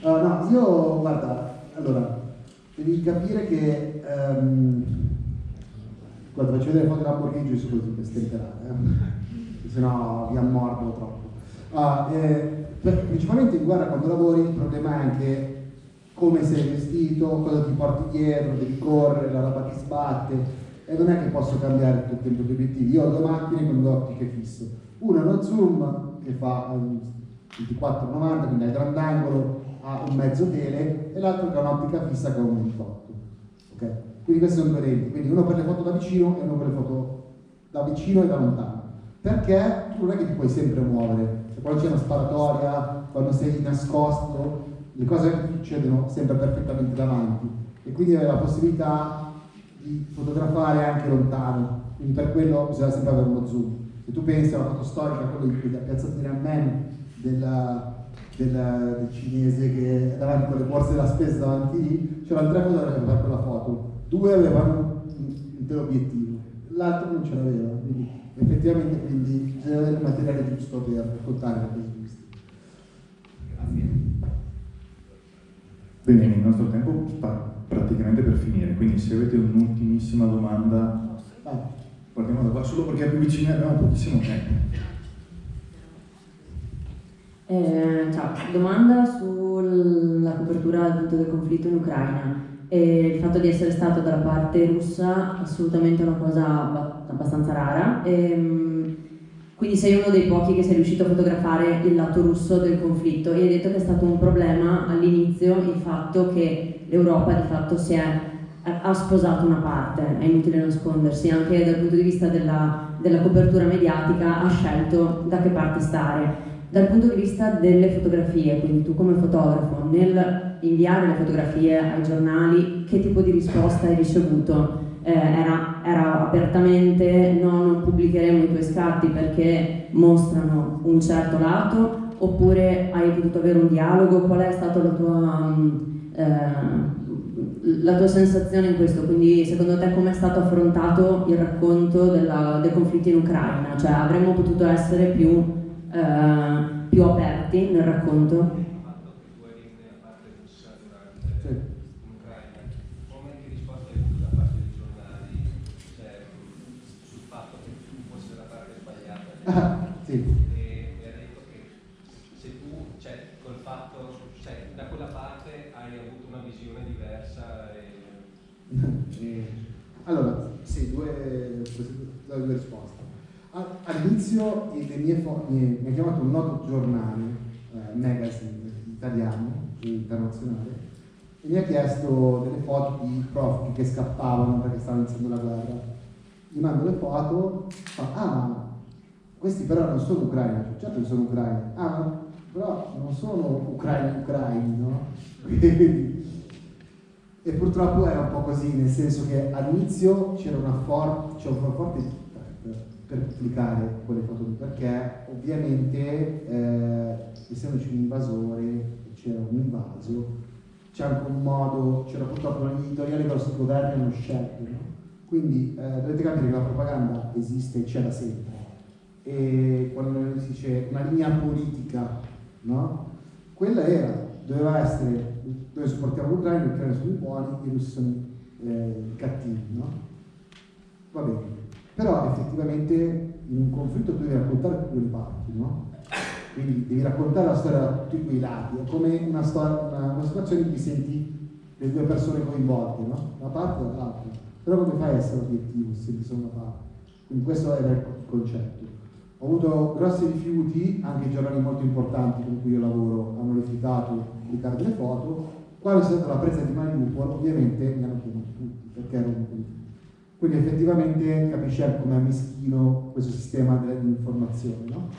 No, io, guarda, allora, devi capire che guarda, faccio vedere le foto di Lamborghini giusto così per stemperare, se no vi ammordo troppo. Principalmente in guerra quando lavori il problema è anche come sei vestito, cosa ti porti dietro, devi correre, la roba ti sbatte e non è che posso cambiare tutto il tempo gli obiettivi. Io ho 2 macchine con 2 ottiche fisse, una è uno zoom che fa 24-90, quindi ha il grandangolo, ha un mezzo tele, e l'altro che ha un'ottica fissa che ha un 28, ok? Quindi questi sono 2 lenti, quindi uno per le foto da vicino e uno per le foto da vicino e da lontano, perché tu non è che ti puoi sempre muovere, cioè, quando c'è una sparatoria, quando sei nascosto, le cose succedono sempre perfettamente davanti e quindi hai la possibilità di fotografare anche lontano, quindi per quello bisogna sempre avere uno zoom. Se tu pensi alla foto storica, quello di Piazza Tiananmen del cinese che è davanti con le borse della spesa davanti lì, c'erano 3 fotografi per fare quella foto, 2 avevano un teleobiettivo, l'altro non ce l'aveva, quindi effettivamente quindi bisogna avere il materiale giusto per raccontare le cose giuste. Bene, il nostro tempo sta praticamente per finire, quindi se avete un'ultimissima domanda, guardiamo da qua, solo perché è più vicino abbiamo pochissimo tempo. Ciao, domanda sulla copertura appunto del conflitto in Ucraina. Il fatto di essere stato dalla parte russa assolutamente una cosa abbastanza rara. Quindi sei uno dei pochi che sei riuscito a fotografare il lato russo del conflitto e hai detto che è stato un problema all'inizio il fatto che l'Europa di fatto ha sposato una parte, è inutile nascondersi, anche dal punto di vista della copertura mediatica ha scelto da che parte stare. Dal punto di vista delle fotografie, quindi tu come fotografo, nel inviare le fotografie ai giornali, che tipo di risposta hai ricevuto? Era apertamente no, non pubblicheremo i tuoi scatti perché mostrano un certo lato, oppure hai potuto avere un dialogo? Qual è stata la tua sensazione in questo? Quindi secondo te come è stato affrontato il racconto del conflitto in Ucraina? Cioè avremmo potuto essere più aperti nel racconto? Sì. E ha detto che se tu, col fatto, da quella parte hai avuto una visione diversa. Allora, sì, due risposte. All'inizio mi ha chiamato un noto giornale, magazine italiano, internazionale, e mi ha chiesto delle foto di profughi che scappavano perché stavano iniziando la guerra. Gli mando le foto, fa, ma questi però non sono ucraini, certo che sono ucraini, però non sono ucraini, no? E purtroppo era un po' così, nel senso che all'inizio c'era una forte per pubblicare quelle foto lì, perché ovviamente essendoci un invasore, c'era un invaso, c'è anche un modo, c'era purtroppo una linea editoriale che i nostri governi hanno scelto, no? Quindi dovete capire che la propaganda esiste e c'è da sempre. E quando si dice una linea politica, no? Quella doveva essere, noi supportiamo l'Ucraina, gli ucraini sono i buoni, i russi sono i cattivi, no? Va bene, però effettivamente in un conflitto tu devi raccontare tutte le parti, no? Quindi devi raccontare la storia da tutti quei lati, è come una situazione in cui senti le due persone coinvolte, no? Da una parte o dall'altra, però come fai a essere obiettivo se senti solo una parte? Quindi questo era il concetto. Ho avuto grossi rifiuti, anche i giornali molto importanti con cui io lavoro hanno rifiutato di pubblicare delle foto. Quando c'è stata la presa di Mariupol, ovviamente mi hanno chiamato tutti, perché ero un politico. Quindi effettivamente capisce com'è meschino questo sistema dell'informazione, no?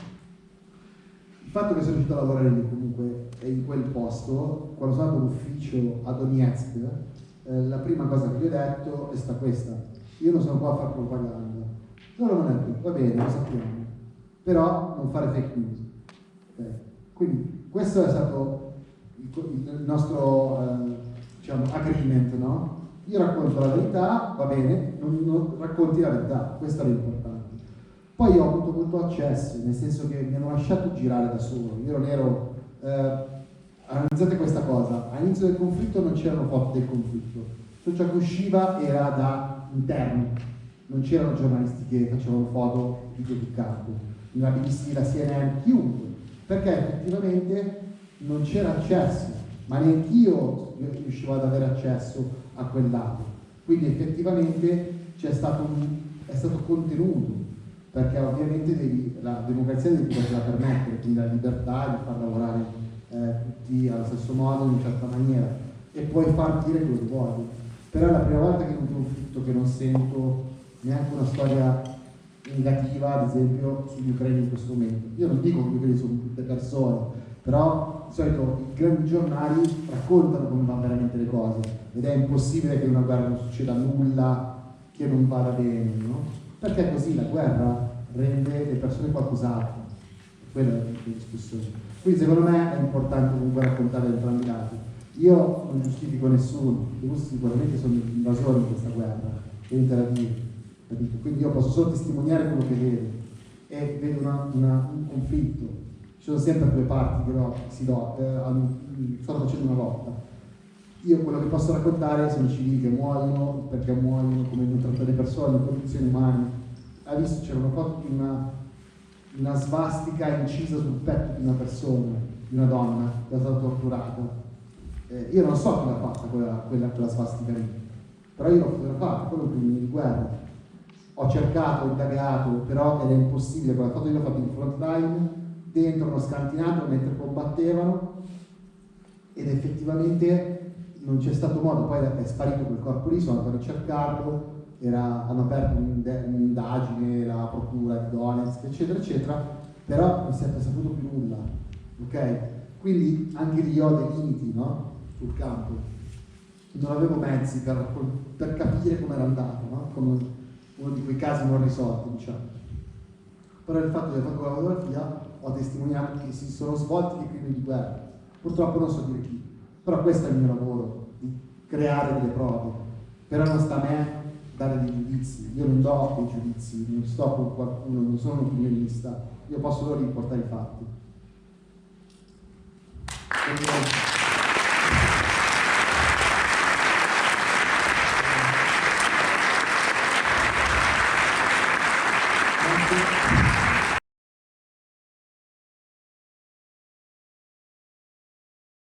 Il fatto che sono riuscito a lavorare lì comunque in quel posto, quando sono andato all'ufficio a Donetsk, la prima cosa che gli ho detto è stata questa: io non sono qua a fare propaganda. Loro non è più, va bene, lo sappiamo, però non fare fake news. Okay. Quindi questo è stato il nostro agreement, no? Io racconto la verità, va bene, non racconti la verità, questo è l'importante. Poi ho avuto molto accesso, nel senso che mi hanno lasciato girare da solo, io non ero... analizzate questa cosa, all'inizio del conflitto non c'erano foto del conflitto, tutto ciò che usciva era da interno, non c'erano giornalisti che facevano foto, video di campo, la BBC, la CNN, chiunque, perché effettivamente non c'era accesso, ma neanch'io riuscivo ad avere accesso a quel lato, quindi effettivamente è stato contenuto, perché ovviamente la democrazia devi poterla permettere, quindi la libertà di far lavorare tutti allo stesso modo, in una certa maniera, e puoi far dire quello che vuoi. Però è la prima volta che in un conflitto che non sento neanche una storia negativa, ad esempio, sugli ucraini in questo momento. Io non dico che gli ucraini sono tutte persone, però di solito i grandi giornali raccontano come vanno veramente le cose, ed è impossibile che in una guerra non succeda nulla che non vada bene, no? Perché così la guerra rende le persone qualcos'altro, quella è la discussione. Quindi secondo me è importante comunque raccontare entrambi i lati. Io non giustifico nessuno, i russi sicuramente sono gli invasori in questa guerra, niente da dire, capito? Quindi io posso solo testimoniare quello che vedo, e vedo un conflitto. Ci sono sempre due parti che stanno facendo una lotta. Io quello che posso raccontare sono i civili che muoiono, perché muoiono, come non trattare le persone, le condizioni umane. Hai visto, c'era una foto di una svastica incisa sul petto di una persona, di una donna, che è stata torturata. Io non so chi l'ha fatta quella svastica lì, però io l'ho fotografata, quello è un crimine di guerra. Ho cercato, ho indagato, però era impossibile, quella foto io l'ho fatta in front line, dentro uno scantinato mentre combattevano, ed effettivamente non c'è stato modo, poi è sparito quel corpo lì, sono andato a ricercarlo, hanno aperto un'indagine, la procura di Donetsk, eccetera, eccetera, però non si è saputo più nulla, ok? Quindi anche lì ho dei limiti, no? Sul campo. Non avevo mezzi per capire come era andato, no? Come uno di quei casi non risolti, diciamo. Però il fatto di aver fatto la fotografia ho testimoniato che si sono svolti dei crimini di guerra. Purtroppo non so dire chi, però questo è il mio lavoro, di creare delle prove. Però non sta a me dare dei giudizi, io non do dei giudizi, non sto con qualcuno, non sono un opinionista, io posso solo riportare i fatti. Grazie.